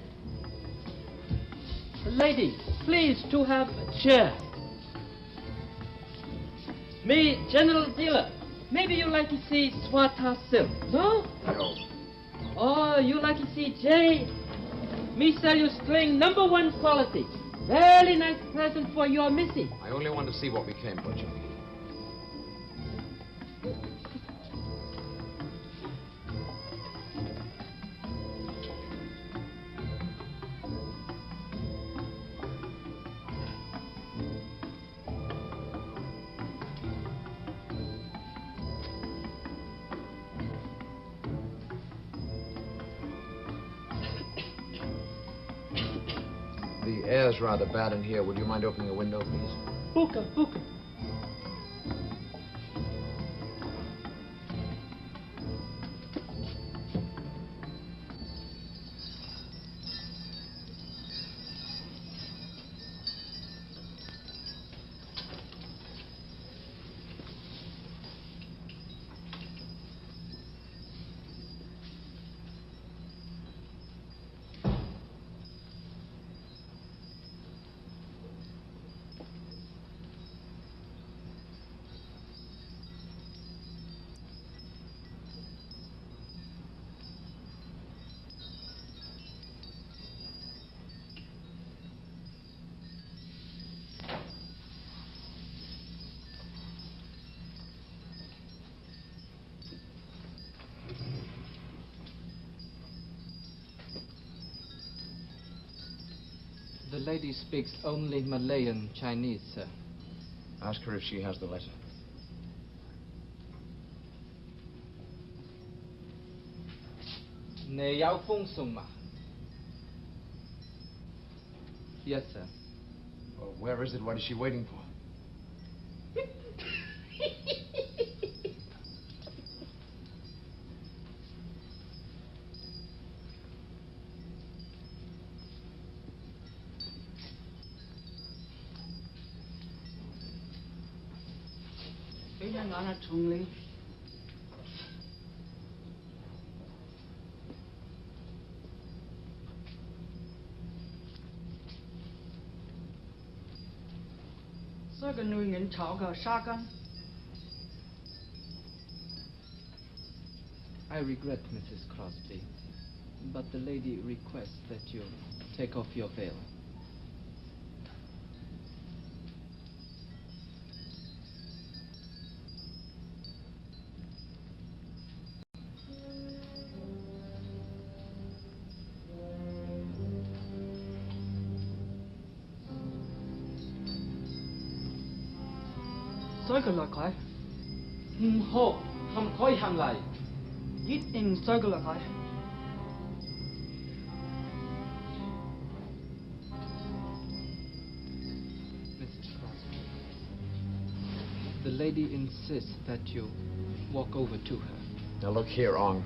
Lady, please to have a chair. Me, general dealer. Maybe you like to see Swata silk, no? No. Oh, you like to see Jay? Me sell you string #1 quality. Very nice present for your Missy. I only want to see what we came for, Jimmy. The air's rather bad in here. Would you mind opening a window, please? Buka. The lady speaks only Malayan Chinese, sir. Ask her if she has the letter. Ne Yao Feng Sung Ma. Yes, sir. Well, where is it? What is she waiting for? I regret, Mrs. Crosby, but the lady requests that you take off your veil. Ho, ham khoi ham lai. Mrs. Crosby, the lady insists that you walk over to her. Now look here, Ong.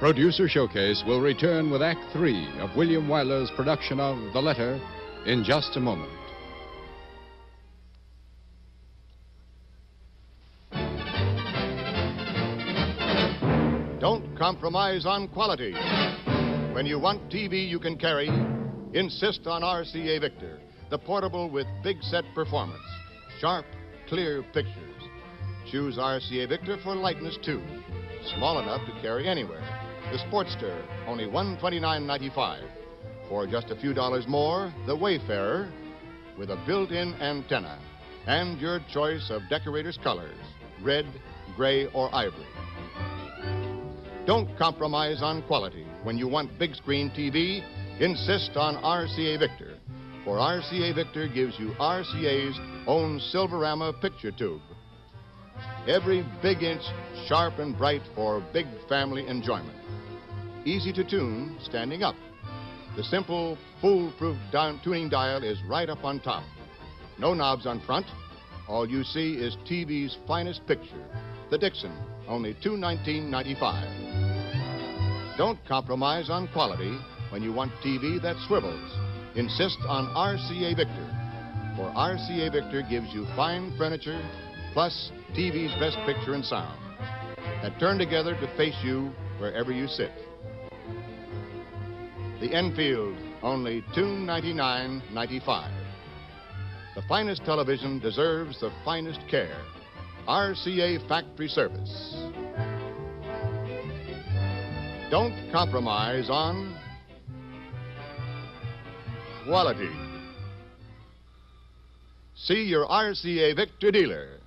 Producer Showcase will return with Act 3 of William Wyler's production of The Letter in just a moment. Don't compromise on quality. When you want TV you can carry, insist on RCA Victor, the portable with big set performance. Sharp, clear pictures. Choose RCA Victor for lightness, too. Small enough to carry anywhere. The Sportster, only $129.95. For just a few dollars more, the Wayfarer, with a built-in antenna. And your choice of decorator's colors, red, gray, or ivory. Don't compromise on quality. When you want big screen TV, insist on RCA Victor. For RCA Victor gives you RCA's own Silverama picture tube. Every big inch sharp and bright for big family enjoyment. Easy to tune, standing up. The simple, foolproof tuning dial is right up on top. No knobs on front. All you see is TV's finest picture. The Dixon, only $219.95. Don't compromise on quality when you want TV that swivels. Insist on RCA Victor. For RCA Victor gives you fine furniture, plus TV's best picture and sound, that turn together to face you wherever you sit. The Enfield, only $299.95. The finest television deserves the finest care. RCA Factory Service. Don't compromise on quality. See your RCA Victor dealer.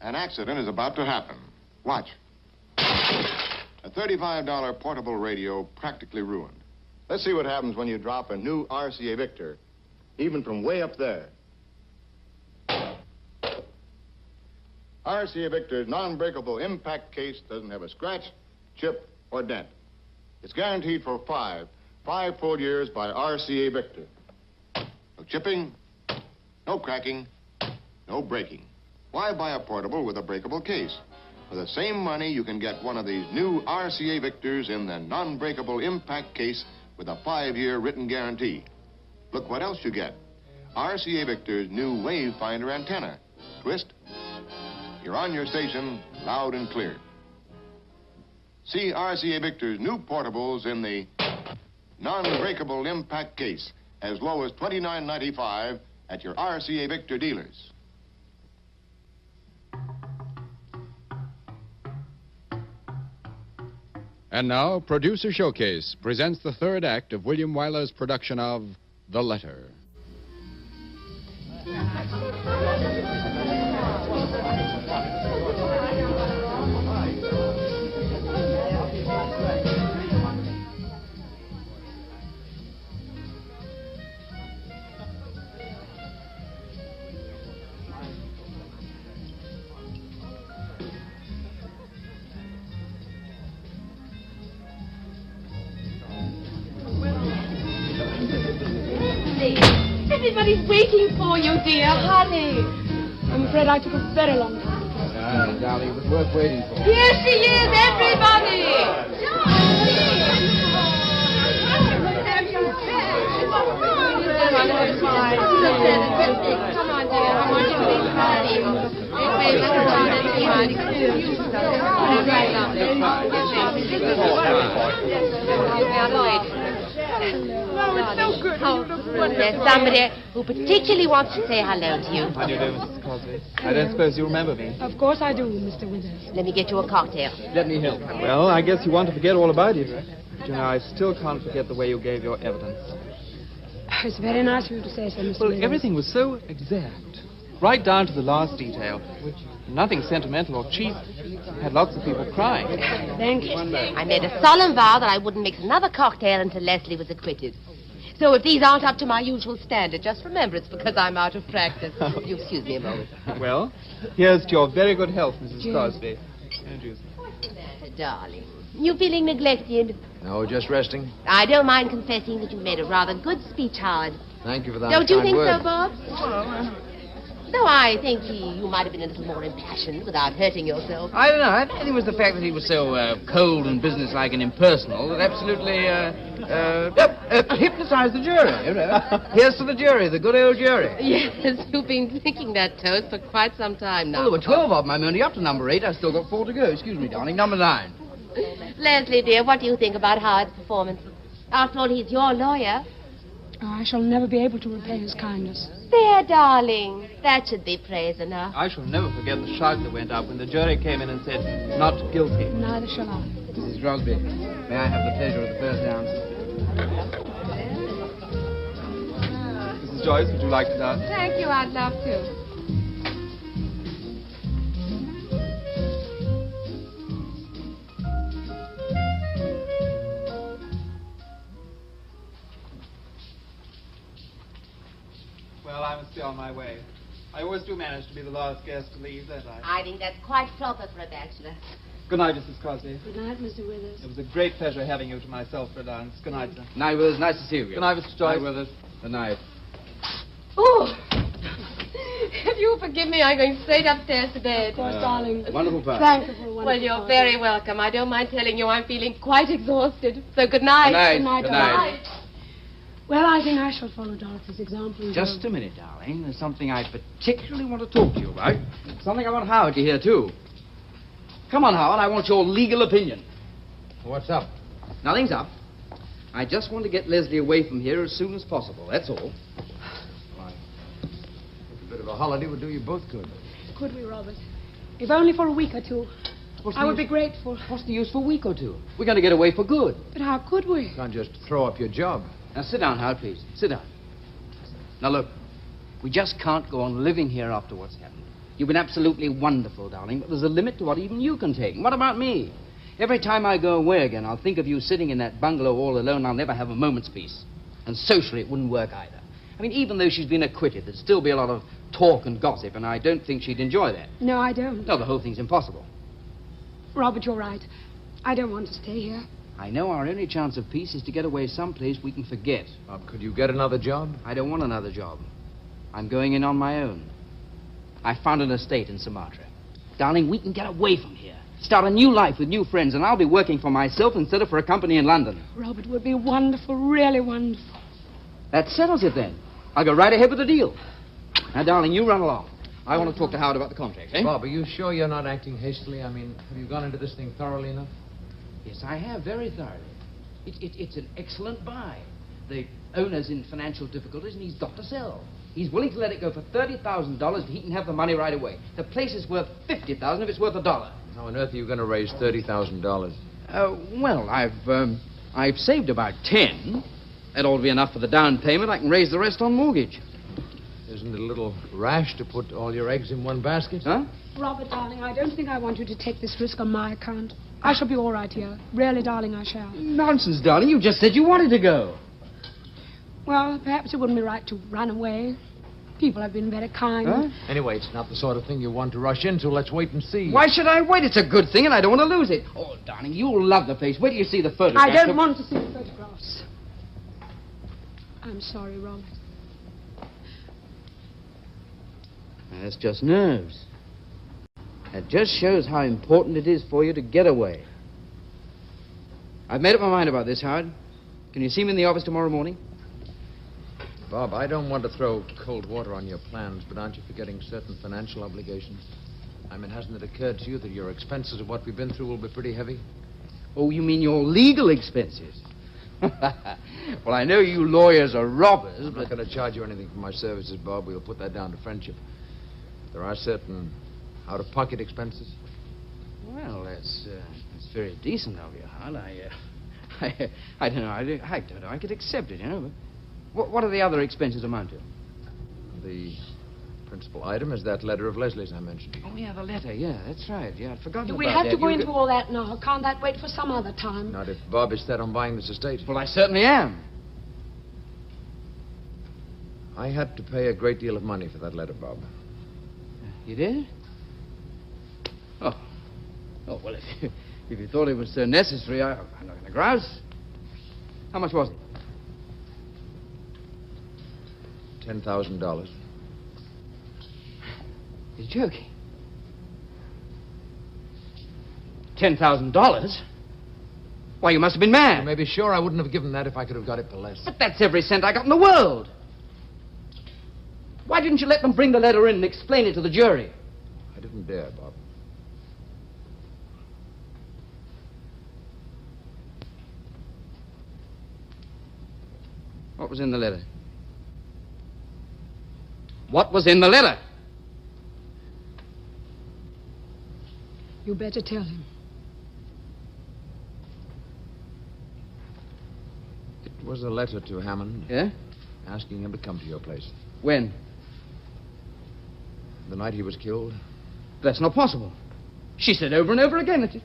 An accident is about to happen. Watch. A $35 portable radio practically ruined. Let's see what happens when you drop a new RCA Victor, even from way up there. RCA Victor's non-breakable impact case doesn't have a scratch, chip, or dent. It's guaranteed for five full years by RCA Victor. No chipping, no cracking, no breaking. Why buy a portable with a breakable case? For the same money, you can get one of these new RCA Victors in the non-breakable impact case with a 5-year written guarantee. Look what else you get. RCA Victor's new wave finder antenna. Twist. You're on your station, loud and clear. See RCA Victor's new portables in the non-breakable impact case, as low as $29.95 at your RCA Victor dealers. And now, Producer Showcase presents the third act of William Wyler's production of The Letter. Everybody's waiting for you, dear. Hurry. I'm afraid I took a very long time. Darling, it was worth waiting for. Here she is, everybody! Come on, dear. I want you to be happy. Oh, it's so good. There's somebody who particularly wants to say hello to you. How do you do, Mrs. Crosby? I don't suppose you remember me. Of course I do, Mr. Withers. Let me get you a cocktail. Let me help. Well, I guess you want to forget all about it. But, you know, I still can't forget the way you gave your evidence. It's very nice of you to say so, Mr. Well, Withers. everything was so exact. Right down to the last detail. Nothing sentimental or cheap. Had lots of people crying. Thank you. I made a solemn vow that I wouldn't mix another cocktail until Leslie was acquitted. So if these aren't up to my usual standard, just remember it's because I'm out of practice. You excuse me a moment. Well, here's to your very good health, Mrs. Crosby. Andrews. Darling, you feeling neglected? No, just resting. I don't mind confessing that you made a rather good speech, Howard. Thank you for that. Don't you think word. so, Bob? Though I think you might have been a little more impassioned without hurting yourself. I don't know. I think it was the fact that he was so cold and businesslike and impersonal that absolutely hypnotized the jury. You know? Here's to the jury, the good old jury. Yes, you've been thinking that toast for quite some time now. Well, there were 12 of them. I'm only up to number 8. I've still got 4 to go. Excuse me, darling. Number 9. Leslie, dear, what do you think about Howard's performance? After all, he's your lawyer. Oh, I shall never be able to repay his kindness. There, darling. That should be praise enough. I shall never forget the shout that went up when the jury came in and said, not guilty. Neither shall I. Mrs. Crosby, may I have the pleasure of the first dance? Mrs. Joyce, would you like to dance? Thank you, I'd love to. Well, I must be on my way. I always do manage to be the last guest to leave, don't I? I think that's quite proper for a bachelor. Good night, Mrs. Crosby. Good night, Mr. Withers. It was a great pleasure having you to myself for a dance. Good night, sir. Good night, Withers. Nice to see you. Good night, Mr. Joyce. Good night, Withers. Good night. Oh! If you forgive me, I'm going straight upstairs to bed. Of course, darling. Wonderful part. Thank you for a wonderful Well, you're party. very welcome. I don't mind telling you I'm feeling quite exhausted. So good night. Good night. Good night, darling. Well, I think I shall follow Dorothy's example. and Just go. a minute, darling. There's something I particularly want to talk to you about. Something I want Howard to hear, too. Come on, Howard. I want your legal opinion. What's up? Nothing's up. I just want to get Leslie away from here as soon as possible. That's all. A bit of a holiday would do you both good. Could we, Robert? If only for a week or two. What's I the would use- be grateful. What's the use for a week or two? We're going to get away for good. But how could we? You can't just throw up your job. Now, sit down, Howard, please. Sit down. Now, look. We just can't go on living here after what's happened. You've been absolutely wonderful, darling, but there's a limit to what even you can take. And what about me? Every time I go away again, I'll think of you sitting in that bungalow all alone. I'll never have a moment's peace. And socially, it wouldn't work either. I mean, even though she's been acquitted, there'd still be a lot of talk and gossip, and I don't think she'd enjoy that. No, I don't. No, the whole thing's impossible. Robert, you're right. I don't want to stay here. I know our only chance of peace is to get away someplace we can forget. Could you get another job? I don't want another job. I'm going in on my own. I found an estate in Sumatra. Darling, we can get away from here. Start a new life with new friends, and I'll be working for myself instead of for a company in London. Robert, would be wonderful, really wonderful. That settles it, then. I'll go right ahead with the deal. Now, darling, you run along. I want to talk to Howard about the contract, eh? Bob, are you sure you're not acting hastily? I mean, have you gone into this thing thoroughly enough? Yes, I have, very thoroughly. It's an excellent buy. The owner's in financial difficulties, and he's got to sell. He's willing to let it go for $30,000 if he can have the money right away. The place is worth $50,000 if it's worth $1. How on earth are you going to raise $30,000? Well, I've saved about 10. That ought to be enough for the down payment. I can raise the rest on mortgage. Isn't it a little rash to put all your eggs in one basket? Huh? Robert, darling, I don't think I want you to take this risk on my account. I shall be all right here. Really, darling, I shall. Nonsense, darling. You just said you wanted to go. Well, perhaps it wouldn't be right to run away. People have been very kind. Huh? Anyway, it's not the sort of thing you want to rush into. Let's wait and see. Why should I wait? It's a good thing, and I don't want to lose it. Oh, darling, you'll love the place. Wait till you see the photographs. I don't want to see the photographs. I'm sorry, Robert. That's just nerves. That just shows how important it is for you to get away. I've made up my mind about this, Howard. Can you see me in the office tomorrow morning? Bob, I don't want to throw cold water on your plans, but aren't you forgetting certain financial obligations? I mean, hasn't it occurred to you that your expenses of what we've been through will be pretty heavy? Oh, you mean your legal expenses? Well, I know you lawyers are robbers, I'm but... not going to charge you anything for my services, Bob. We'll put that down to friendship. There are certain out-of-pocket expenses. Well, that's very decent of you, Howard. I don't know. I don't know. I could accept it, you know, but what do the other expenses amount to? The principal item is that letter of Leslie's I mentioned. Oh, yeah, the letter. Yeah, that's right. Yeah, I'd forgotten Do about we that. have to go You into all that now? Can't that wait for some other time? Not if Bob is set on buying this estate. Well, I certainly am. I had to pay a great deal of money for that letter, Bob. You did? Oh, well, if you thought it was so necessary, I'm not going to grouse. How much was it? $10,000. You're joking. $10,000? Why, you must have been mad. You may be sure I wouldn't have given that if I could have got it for less. But that's every cent I got in the world. Why didn't you let them bring the letter in and explain it to the jury? I didn't dare, Bob. What was in the letter? What was in the letter? You better tell him. It was a letter to Hammond. Yeah? Asking him to come to your place. When? The night he was killed. That's not possible. She said over and over again that...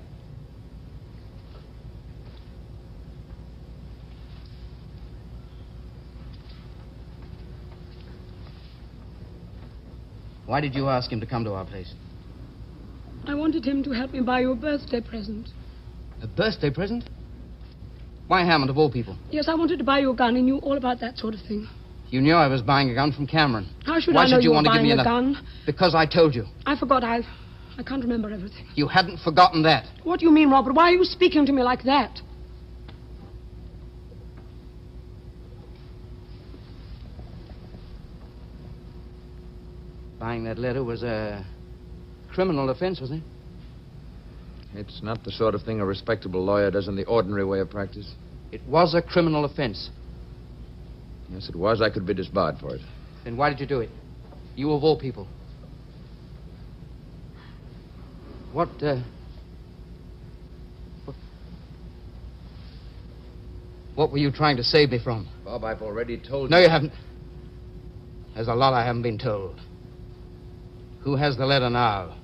Why did you ask him to come to our place? I wanted him to help me buy you a birthday present. A birthday present? Why Hammond, of all people? Yes, I wanted to buy you a gun. He knew all about that sort of thing. You knew I was buying a gun from Cameron. How should Why I know should you were want to give buying me a gun? Because I told you. I forgot. I can't remember everything. You hadn't forgotten that. What do you mean, Robert? Why are you speaking to me like that? Buying that letter was a criminal offense, wasn't it? It's not the sort of thing a respectable lawyer does in the ordinary way of practice. It was a criminal offense. Yes, it was. I could be disbarred for it. Then why did you do it? You of all people. What were you trying to save me from? Bob, I've already told you. No, you haven't. There's a lot I haven't been told. Who has the letter now?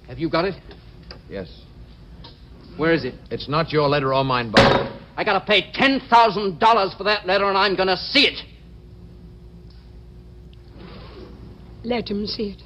Have you got it? Yes. Where is it? It's not your letter or mine, Bob. I gotta pay $10,000 for that letter, and I'm gonna see it. Let him see it.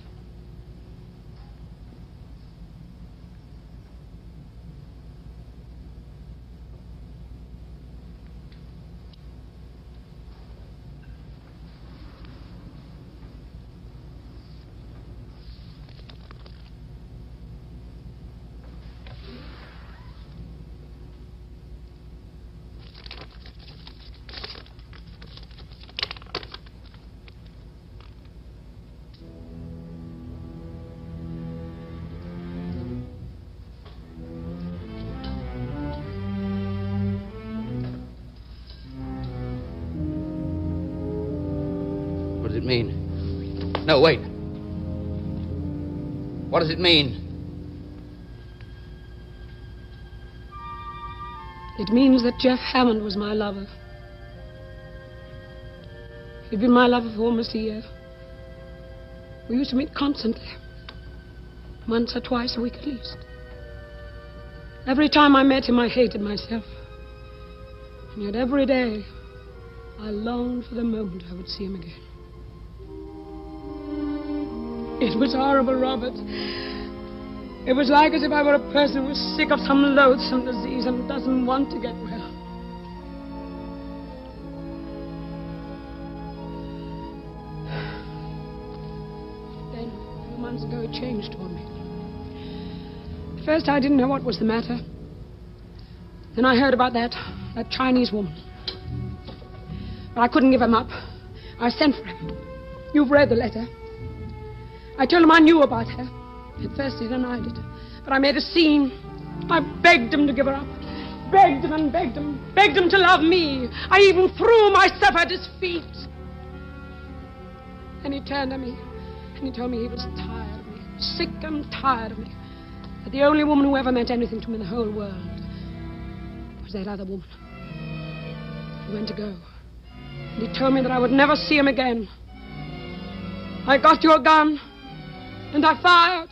What does it mean? No, wait. What does it mean? It means that Jeff Hammond was my lover. He'd been my lover for almost a year. We used to meet constantly. Once or twice a week at least. Every time I met him, I hated myself. And yet every day, I longed for the moment I would see him again. It was horrible, Robert. It was like as if I were a person who was sick of some loathsome disease and doesn't want to get well. Then, a few months ago, it changed toward me. At first, I didn't know what was the matter. Then I heard about that Chinese woman. But I couldn't give him up. I sent for him. You've read the letter. I told him I knew about her. At first he denied it. But I made a scene. I begged him to give her up. Begged him and begged him. Begged him to love me. I even threw myself at his feet. And he turned to me. And he told me he was tired of me. Sick and tired of me. That the only woman who ever meant anything to him in the whole world was that other woman. He went to go. And he told me that I would never see him again. I got your gun. And I fired.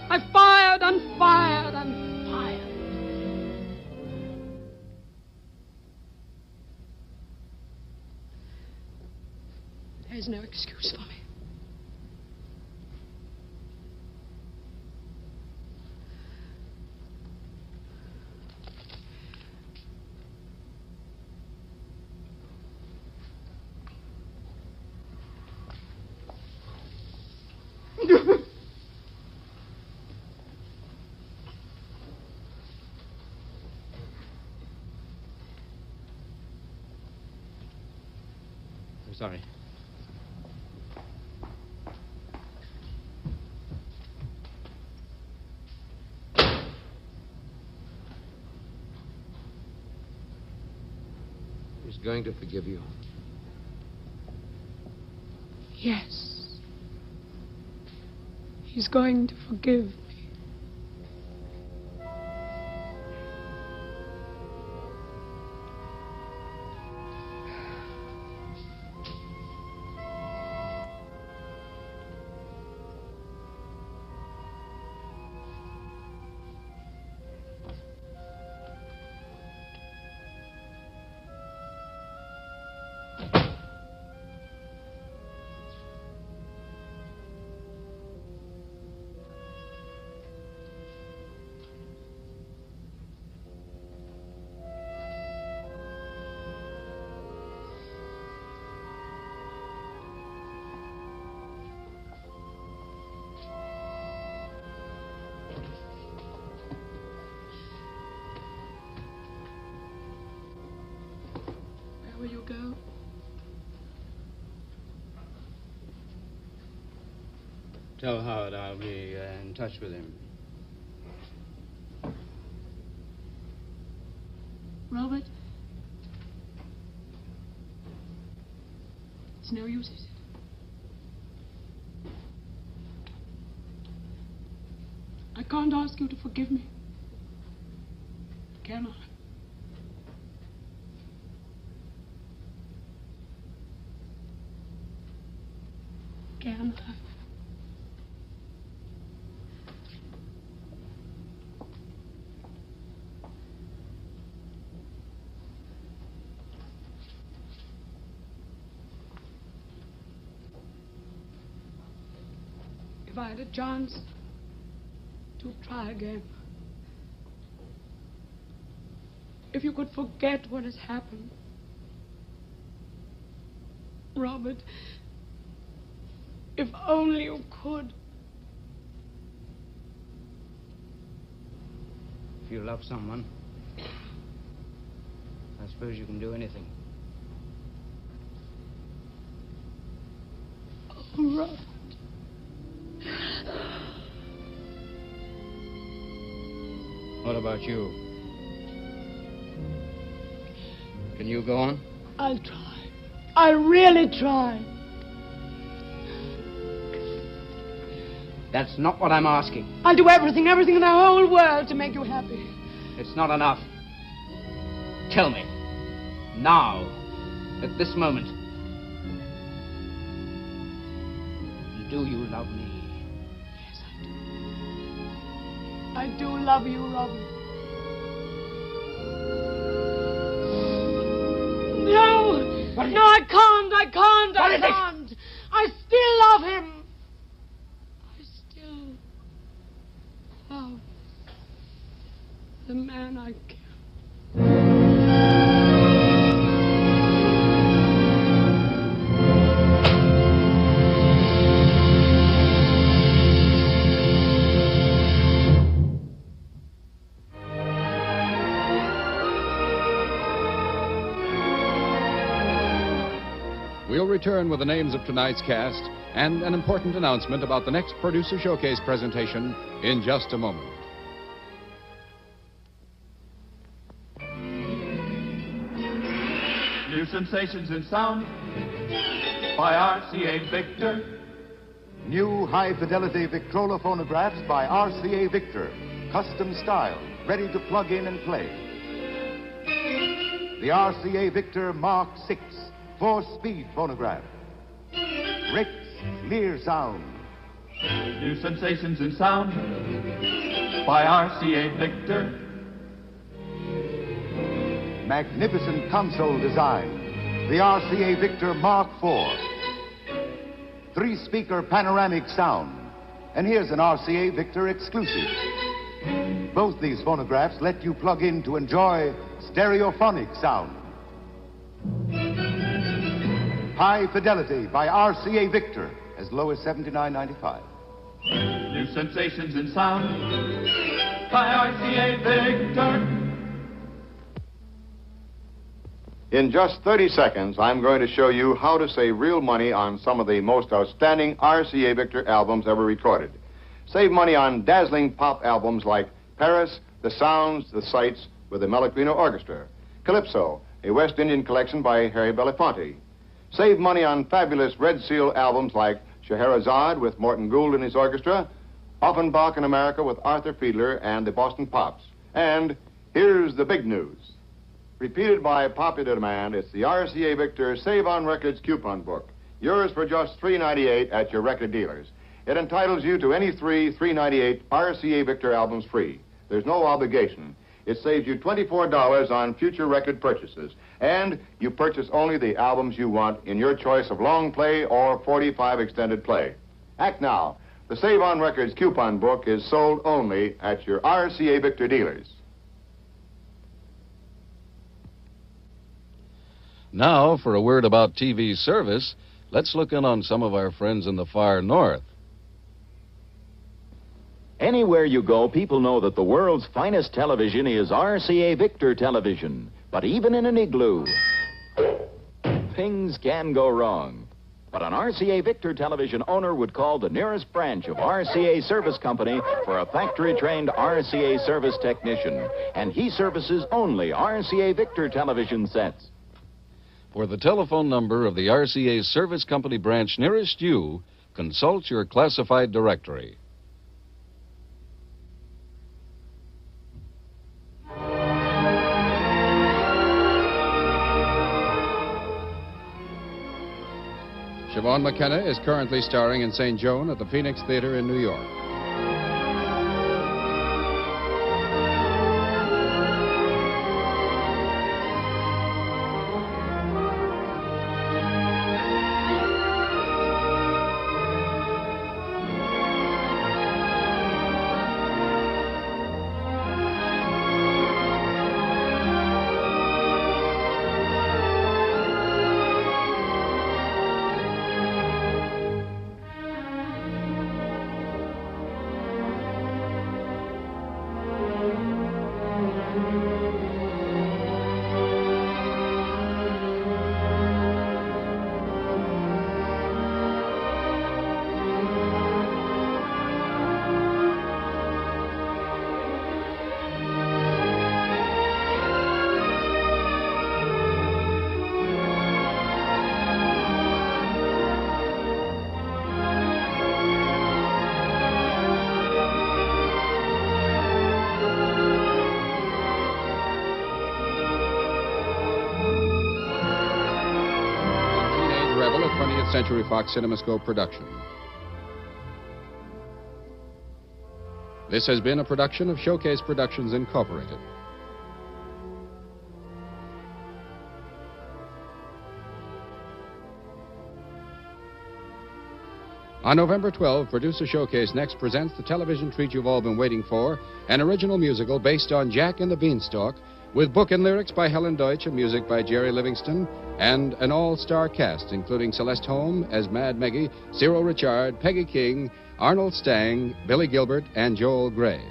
I fired and fired and fired. There's no excuse for me. sorry. He's going to forgive you. Yes. He's going to forgive me. Where will you go? Tell Howard I'll be in touch with him. Robert? It's no use, is it? I can't ask you to forgive me. Can I? Can I? If I had a chance to try again, if you could forget what has happened, Robert, if only you could. If you love someone, I suppose you can do anything. Oh, Robert. What about you? Can you go on? I'll try. I'll really try. That's not what I'm asking. I'll do everything in the whole world to make you happy. It's not enough. Tell me, now, at this moment, do you love me? Yes, I do. I do love you, Robert. No! No, I can't! I can't! I can't! I still love him! Oh, the man I killed. We'll return with the names of tonight's cast and an important announcement about the next Producer Showcase presentation in just a moment. New sensations in sound by RCA Victor. New high-fidelity Victrola phonographs by RCA Victor. Custom style, ready to plug in and play. The RCA Victor Mark 6 4-speed phonograph. Rich, clear sound. New sensations in sound by RCA Victor. Magnificent console design. The RCA Victor Mark 4. 3-speaker panoramic sound. And here's an RCA Victor exclusive. Both these phonographs let you plug in to enjoy stereophonic sound. High fidelity by RCA Victor, as low as $79.95. New sensations in sound by RCA Victor. In just 30 seconds, I'm going to show you how to save real money on some of the most outstanding RCA Victor albums ever recorded. Save money on dazzling pop albums like Paris, The Sounds, The Sights with the Malacrino Orchestra, Calypso, a West Indian collection by Harry Belafonte. Save money on fabulous Red Seal albums like Scheherazade with Morton Gould and his orchestra, Offenbach in America with Arthur Fiedler and the Boston Pops. And here's the big news. Repeated by popular demand, it's the RCA Victor Save on Records coupon book. Yours for just $3.98 at your record dealers. It entitles you to any three $3.98 RCA Victor albums free. There's no obligation. It saves you $24 on future record purchases. And you purchase only the albums you want in your choice of long play or 45 extended play. Act now. The Save on Records coupon book is sold only at your RCA Victor dealers. Now, for a word about TV service, let's look in on some of our friends in the far north. Anywhere you go, people know that the world's finest television is RCA Victor television. But even in an igloo, things can go wrong. But an RCA Victor television owner would call the nearest branch of RCA Service Company for a factory-trained RCA service technician. And he services only RCA Victor television sets. For the telephone number of the RCA Service Company branch nearest you, consult your classified directory. Siobhan McKenna is currently starring in St. Joan at the Phoenix Theater in New York. Rebel, a 20th Century Fox CinemaScope production. This has been a production of Showcase Productions, Incorporated. On November 12, Producer Showcase next presents the television treat you've all been waiting for, an original musical based on Jack and the Beanstalk, with book and lyrics by Helen Deutsch and music by Jerry Livingston, and an all-star cast including Celeste Holm as Mad Meggie, Cyril Richard, Peggy King, Arnold Stang, Billy Gilbert, and Joel Gray.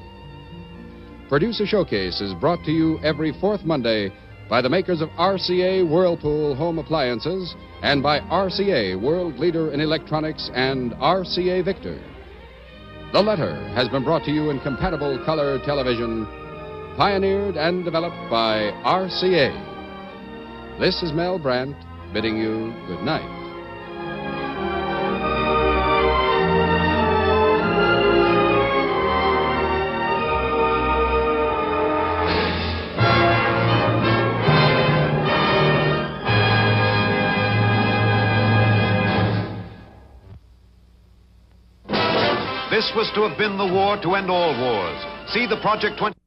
Producer Showcase is brought to you every fourth Monday by the makers of RCA Whirlpool Home Appliances and by RCA, world leader in electronics, and RCA Victor. The Letter has been brought to you in compatible color television, pioneered and developed by RCA. This is Mel Brandt bidding you good night. This was to have been the war to end all wars. See the Project 20.